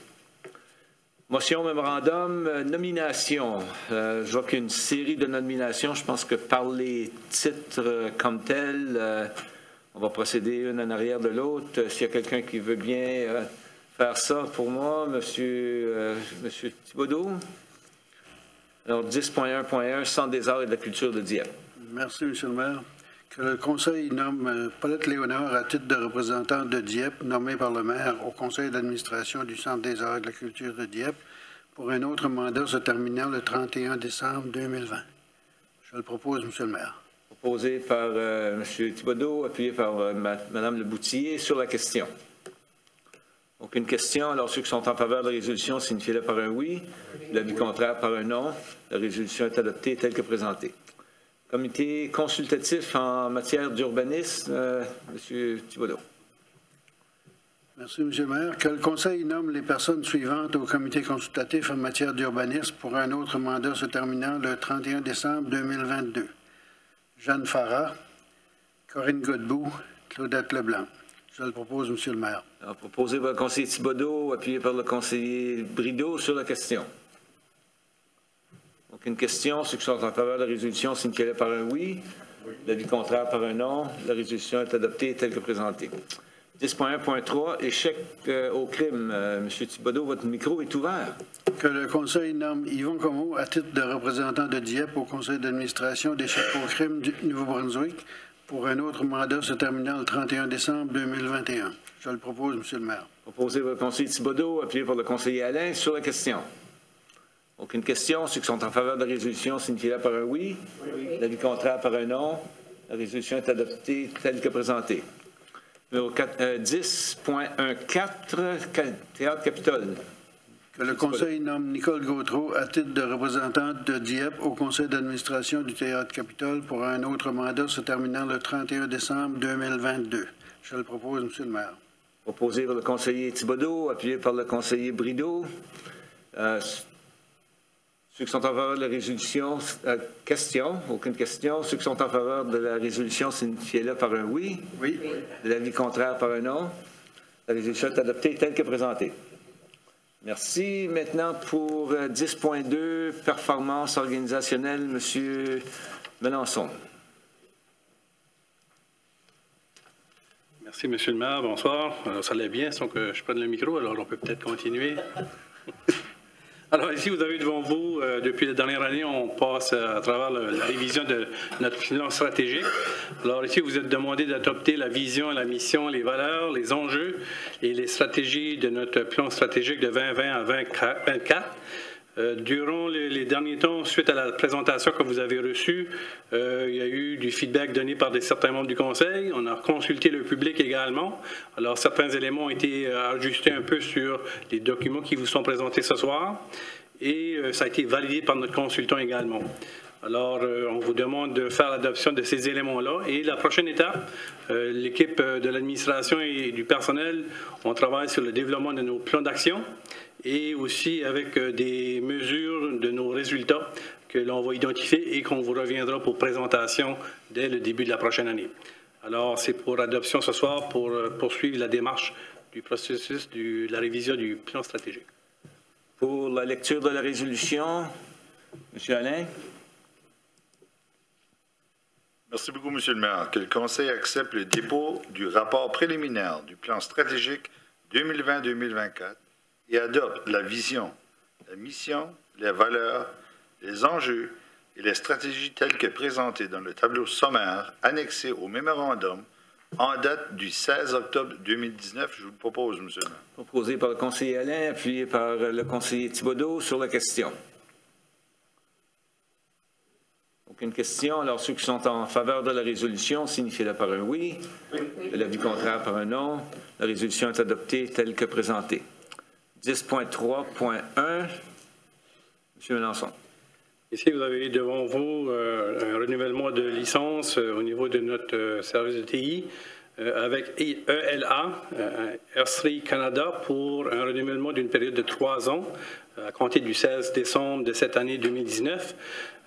Motion, mémorandum, nomination. Je vois qu'il y a une série de nominations. Je pense que par les titres comme tels, on va procéder une en arrière de l'autre. S'il y a quelqu'un qui veut bien faire ça pour moi, Monsieur Thibodeau. Alors, 10.1.1, Centre des arts et de la culture de Dieppe. Merci, M. le maire. Que le Conseil nomme Paulette Léonard à titre de représentante de Dieppe, nommée par le maire au Conseil d'administration du Centre des arts et de la culture de Dieppe, pour un autre mandat se terminant le 31 décembre 2020. Je le propose, M. le maire. Proposé par M. Thibodeau, appuyé par Mme Leboutillier sur la question. Aucune question. Alors, ceux qui sont en faveur de la résolution, signifiez-le par un oui. L'avis contraire par un non. La résolution est adoptée telle que présentée. Comité consultatif en matière d'urbanisme, M. Thibodeau. Merci, M. le maire. Que le Conseil nomme les personnes suivantes au comité consultatif en matière d'urbanisme pour un autre mandat se terminant le 31 décembre 2022. Jeanne Farah, Corinne Godbout, Claudette Leblanc. Je le propose, M. le maire. Alors, proposé par le conseiller Thibodeau, appuyé par le conseiller Brideau sur la question. Aucune question. Ceux qui sont en faveur de la résolution signifient par un oui. L'avis contraire par un non. La résolution est adoptée telle que présentée. 10.1.3, échec au crime. M. Thibodeau, votre micro est ouvert. Que le Conseil nomme Yvon Comeau à titre de représentant de Dieppe au Conseil d'administration d'échec au crime du Nouveau-Brunswick pour un autre mandat se terminant le 31 décembre 2021. Je le propose, M. le maire. Proposé par le conseiller Thibodeau, appuyé par le conseiller Alain sur la question. Aucune question. Ceux qui sont en faveur de la résolution signifient par un oui. L'avis contraire par un non. La résolution est adoptée telle que présentée. Numéro 10.14, Théâtre Capitole. Que le Conseil nomme Nicole Gautreau à titre de représentante de Dieppe au Conseil d'administration du Théâtre Capitole pour un autre mandat se terminant le 31 décembre 2022. Je le propose, M. le maire. Proposé par le conseiller Thibodeau, appuyé par le conseiller Brideau. Ceux qui sont en faveur de la résolution, question, aucune question. Ceux qui sont en faveur de la résolution, signifiez-le par un oui. Oui. L'avis contraire par un non. La résolution est adoptée telle que présentée. Merci. Maintenant, pour 10.2, performance organisationnelle, M. Melançon. Merci, M. le maire. Bonsoir. Alors, ça allait bien, sans que je prenne le micro, alors on peut peut-être continuer. Alors ici, vous avez devant vous, depuis la dernière année, on passe à travers la révision de notre plan stratégique. Alors ici, vous êtes demandé d'adopter la vision, la mission, les valeurs, les enjeux et les stratégies de notre plan stratégique de 2020 à 2024. Durant les derniers temps, suite à la présentation que vous avez reçue, il y a eu du feedback donné par certains membres du Conseil. On a consulté le public également. Alors, certains éléments ont été ajustés un peu sur les documents qui vous sont présentés ce soir. Et ça a été validé par notre consultant également. Alors, on vous demande de faire l'adoption de ces éléments-là. Et la prochaine étape, l'équipe de l'administration et du personnel, on travaille sur le développement de nos plans d'action et aussi avec des mesures de nos résultats que l'on va identifier et qu'on vous reviendra pour présentation dès le début de la prochaine année. Alors, c'est pour adoption ce soir pour poursuivre la démarche du processus de la révision du plan stratégique. Pour la lecture de la résolution, M. Alain. Merci beaucoup, M. le maire. Que le Conseil accepte le dépôt du rapport préliminaire du plan stratégique 2020-2024 et adopte la vision, la mission, les valeurs, les enjeux et les stratégies telles que présentées dans le tableau sommaire annexé au mémorandum en date du 16 octobre 2019. Je vous le propose, M. le maire. Proposé par le conseiller Alain, appuyé par le conseiller Thibodeau sur la question. Aucune question. Alors, ceux qui sont en faveur de la résolution, signifiez-le par un oui. L'avis contraire par un non. La résolution est adoptée telle que présentée. 10.3.1. M. Melançon. Ici, vous avez devant vous un renouvellement de licence au niveau de notre service de TI avec ELA, Air Canada, pour un renouvellement d'une période de 3 ans à compter du 16 décembre de cette année 2019.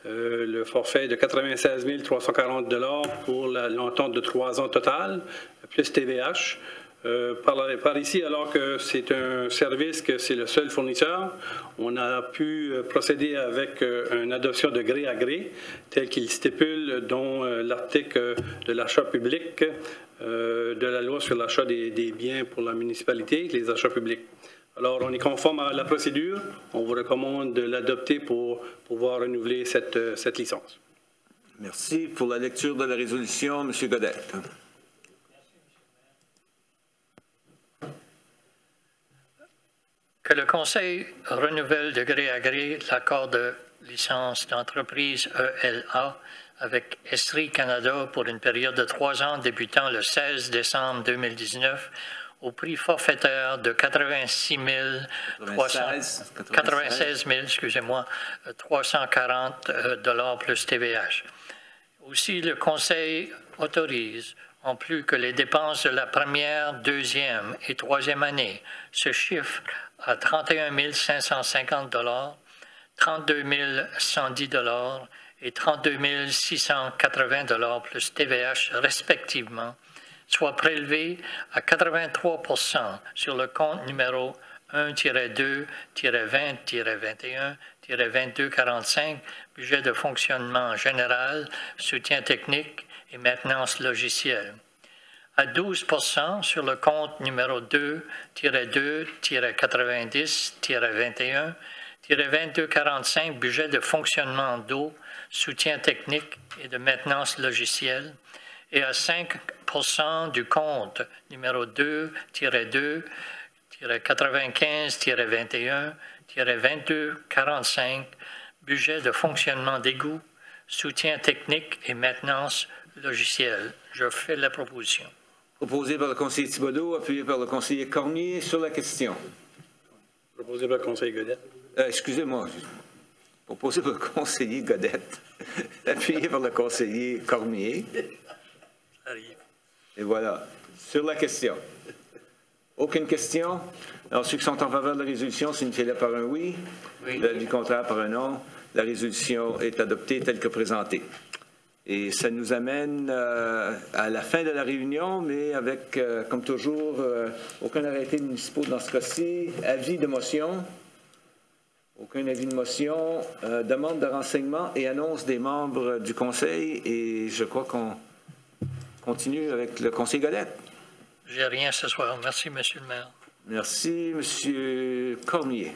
Le forfait est de 96 340 $ pour l'entente de 3 ans total, plus TVH. par ici, alors que c'est un service que c'est le seul fournisseur, on a pu procéder avec une adoption de gré à gré, tel qu'il stipule dans l'article de l'achat public de la loi sur l'achat des biens pour la municipalité, les achats publics. Alors, on est conforme à la procédure. On vous recommande de l'adopter pour pouvoir renouveler cette licence. Merci. Pour la lecture de la résolution, M. Godette. Que le Conseil renouvelle de gré à gré l'accord de licence d'entreprise ELA avec Estrie Canada pour une période de 3 ans débutant le 16 décembre 2019 au prix forfaitaire de 96 340 $ plus TVH. Aussi, le Conseil autorise, en plus que les dépenses de la première, deuxième et troisième année se chiffrent à 31 550 $, 32 110 $ et 32 680 $ plus TVH respectivement, soit prélevés à 83 % sur le compte numéro 1-2-20-21-2245, budget de fonctionnement général, soutien technique et maintenance logicielle. À 12 % sur le compte numéro 2-2-90-21-2245, budget de fonctionnement d'eau, soutien technique et de maintenance logicielle, et à 5 % du compte numéro 2-2-95-21-2245, budget de fonctionnement d'égout, soutien technique et maintenance logicielle. Je fais la proposition. Proposé par le conseiller Thibodeau, appuyé par le conseiller Cormier sur la question. Proposé par le conseiller Godette. Excusez-moi. Proposé par le conseiller Godette, appuyé par le conseiller Cormier. Et voilà. Sur la question. Aucune question? Alors, ceux qui sont en faveur de la résolution, signifiez-le par un oui. Du contraire, par un non. La résolution est adoptée telle que présentée. Et ça nous amène à la fin de la réunion, mais avec, comme toujours, aucun arrêté municipal dans ce cas-ci. Avis de motion. Aucun avis de motion. Demande de renseignement et annonce des membres du Conseil. Et je crois qu'on continue avec le conseiller Godette. J'ai rien ce soir. Merci, M. le maire. Merci, M. Cormier.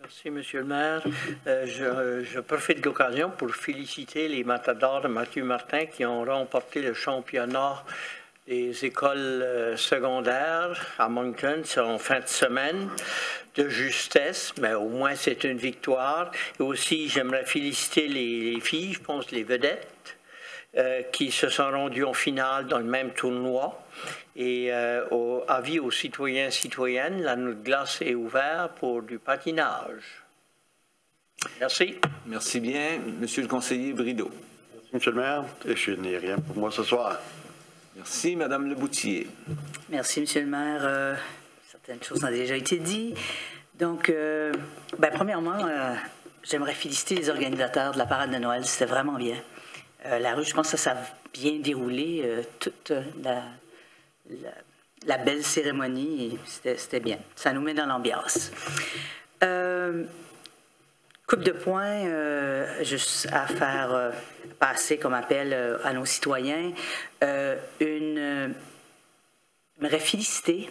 Merci, M. le maire. Je profite de l'occasion pour féliciter les matadors de Mathieu Martin qui ont remporté le championnat des écoles secondaires à Moncton en fin de semaine de justesse, mais au moins c'est une victoire. Et aussi, j'aimerais féliciter les filles, je pense les vedettes, qui se sont rendues en finale dans le même tournoi. Et avis aux citoyens et citoyennes, la note glace est ouverte pour du patinage. Merci. Merci bien. Monsieur le conseiller Brideau. Merci, Monsieur le maire. Je n'ai rien pour moi ce soir. Merci, Madame Leboutier. Merci, Monsieur le maire. Certaines choses ont déjà été dites. Donc, premièrement, j'aimerais féliciter les organisateurs de la parade de Noël. C'était vraiment bien. La rue, je pense que ça a bien déroulé, toute la belle cérémonie, c'était bien. Ça nous met dans l'ambiance. Couple de points juste à faire passer comme appel à nos citoyens. J'aimerais féliciter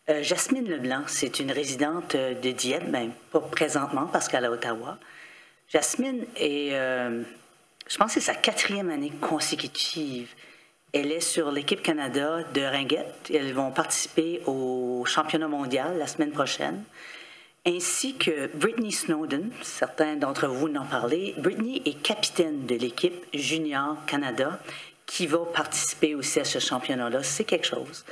Jasmine Leblanc, c'est une résidente de Dieppe, même pas présentement parce qu'elle est à Ottawa. Jasmine est... je pense que c'est sa 4e année consécutive. Elle est sur l'équipe Canada de ringuette. Elles vont participer au championnat mondial la semaine prochaine. Ainsi que Brittany Snowden, certains d'entre vous n'en parlez. Brittany est capitaine de l'équipe Junior Canada qui va participer aussi à ce championnat-là. C'est quelque chose.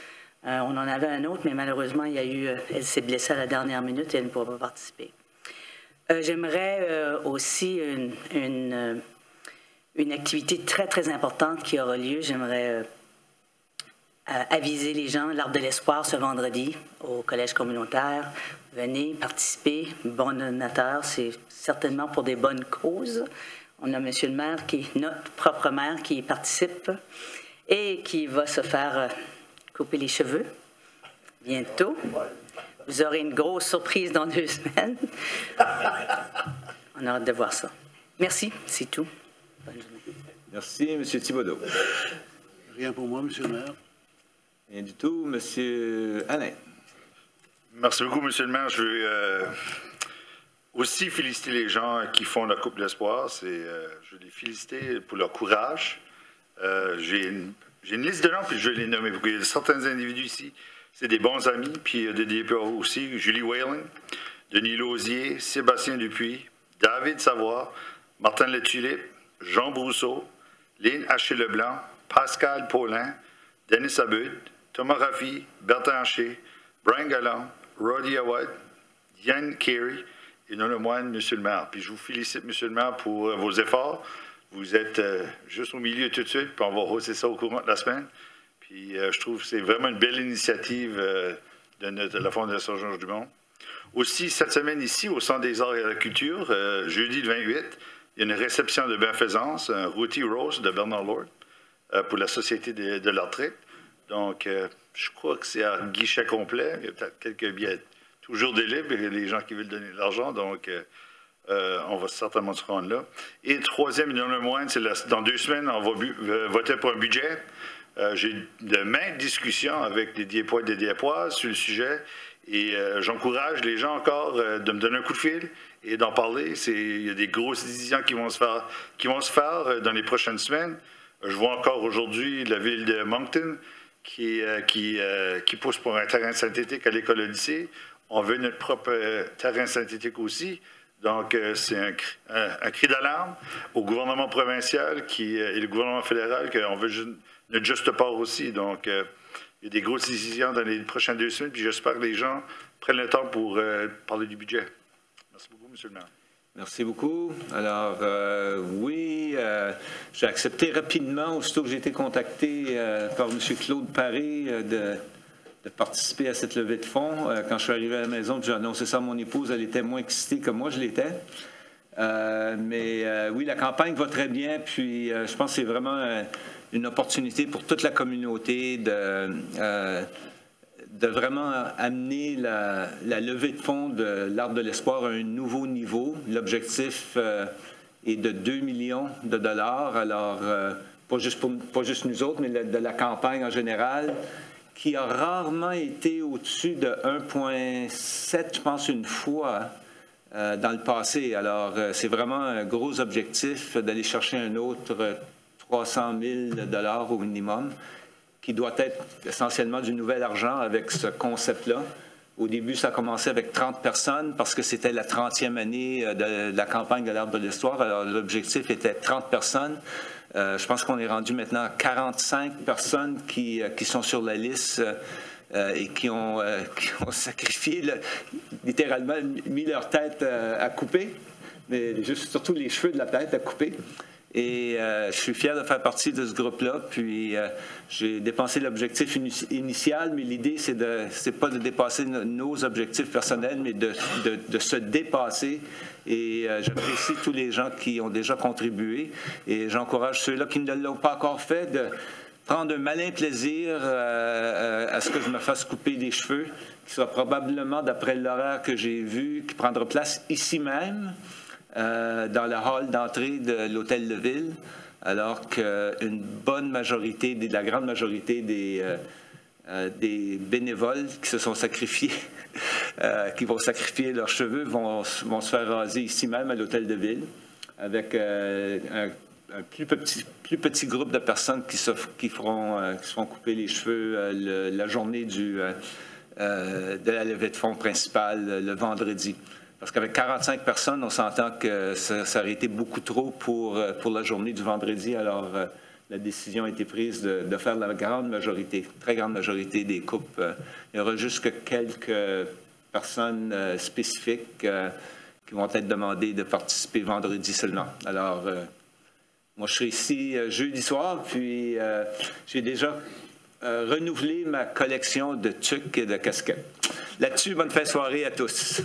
On en avait un autre, mais malheureusement, elle s'est blessée à la dernière minute et elle ne pourra pas participer. J'aimerais aussi une activité très, très importante qui aura lieu. J'aimerais aviser les gens, l'Arbre de l'Espoir ce vendredi au Collège communautaire. Venez participer, bon donateur, c'est certainement pour des bonnes causes. On a M. le maire, notre propre maire, qui participe et qui va se faire couper les cheveux bientôt. Vous aurez une grosse surprise dans 2 semaines. On a hâte de voir ça. Merci, c'est tout. Bonne journée. Merci, M. Thibodeau. Rien pour moi, M. le maire. Rien du tout. M. Alain. Merci beaucoup, M. le maire. Je veux aussi féliciter les gens qui font la Coupe de l'Espoir. Je veux les féliciter pour leur courage. J'ai une liste de noms, puis je vais les nommer. Il y a certains individus ici, c'est des bons amis, puis il y a des DPA aussi. Julie Whaling, Denis Lausier, Sébastien Dupuis, David Savoie, Martin Letulippe, Jean Brousseau, Lynn Haché-Leblanc, Pascal Paulin, Denis Abud, Thomas Raffi, Bertrand Haché, Brian Galland, Roddy Awad, Diane Carey et non le moine, M. le maire. Puis je vous félicite, M. le maire, pour vos efforts. Vous êtes juste au milieu tout de suite, puis on va hausser ça au courant de la semaine. Puis je trouve que c'est vraiment une belle initiative de la Fondation Georges Dumont. Aussi, cette semaine ici, au Centre des Arts et de la Culture, jeudi le 28, il y a une réception de bienfaisance, un Rôti Rose de Bernard Lord, pour la Société de la retraite. Donc, je crois que c'est à guichet complet. Il y a peut-être quelques billets toujours des libres, il y a les gens qui veulent donner de l'argent, donc on va certainement se rendre là. Et troisième, non le moindre, c'est dans 2 semaines, on va voter pour un budget. J'ai de maintes discussions avec des Diepois et des Diepoises sur le sujet et j'encourage les gens encore de me donner un coup de fil et d'en parler. Il y a des grosses décisions qui vont se faire dans les prochaines semaines. Je vois encore aujourd'hui la ville de Moncton qui pousse pour un terrain synthétique à l'école Odyssée. On veut notre propre terrain synthétique aussi. Donc, c'est un cri d'alarme au gouvernement provincial et le gouvernement fédéral qu'on veut notre juste part aussi. Donc, il y a des grosses décisions dans les prochaines 2 semaines, puis j'espère que les gens prennent le temps pour parler du budget. Merci beaucoup, M. le maire. Merci beaucoup. Alors, oui, j'ai accepté rapidement, aussitôt que j'ai été contacté par M. Claude Paré, de participer à cette levée de fonds. Quand je suis arrivé à la maison, j'ai annoncé ça à mon épouse, elle était moins excitée que moi, je l'étais. Mais oui, la campagne va très bien, puis je pense que c'est vraiment une opportunité pour toute la communauté de vraiment amener la levée de fonds de l'Arbre de l'Espoir à un nouveau niveau. L'objectif est de 2 millions de dollars, alors pas juste nous autres, mais de la campagne en général, qui a rarement été au-dessus de 1,7, je pense, une fois dans le passé. Alors, c'est vraiment un gros objectif d'aller chercher un autre 300 000 $ au minimum, qui doit être essentiellement du nouvel argent avec ce concept-là. Au début, ça a commencé avec 30 personnes parce que c'était la 30e année de la campagne de l'Arbre de l'Histoire. Alors, l'objectif était 30 personnes. Je pense qu'on est rendu maintenant à 45 personnes qui sont sur la liste et qui ont sacrifié, littéralement, mis leur tête à couper, mais surtout les cheveux de la tête à couper. Et je suis fier de faire partie de ce groupe-là. Puis j'ai dépensé l'objectif initial, mais l'idée, c'est pas de dépasser nos objectifs personnels, mais de se dépasser. Et j'apprécie tous les gens qui ont déjà contribué. Et j'encourage ceux-là qui ne l'ont pas encore fait de prendre un malin plaisir à ce que je me fasse couper les cheveux, qui sera probablement, d'après l'horaire que j'ai vu, qui prendra place ici même, dans le hall d'entrée de l'hôtel de ville, alors qu'une bonne majorité, la grande majorité des bénévoles qui se sont sacrifiés, qui vont sacrifier leurs cheveux, vont se faire raser ici même à l'hôtel de ville, avec un plus petit groupe de personnes qui se feront couper les cheveux la journée de la levée de fonds principale le vendredi. Parce qu'avec 45 personnes, on s'entend que ça aurait été beaucoup trop pour la journée du vendredi. Alors, la décision a été prise de faire la très grande majorité des coupes. Il y aura juste que quelques personnes spécifiques qui vont être demandées de participer vendredi seulement. Alors, moi, je serai ici jeudi soir, puis j'ai déjà renouvelé ma collection de tucs et de casquettes. Là-dessus, bonne fin de soirée à tous.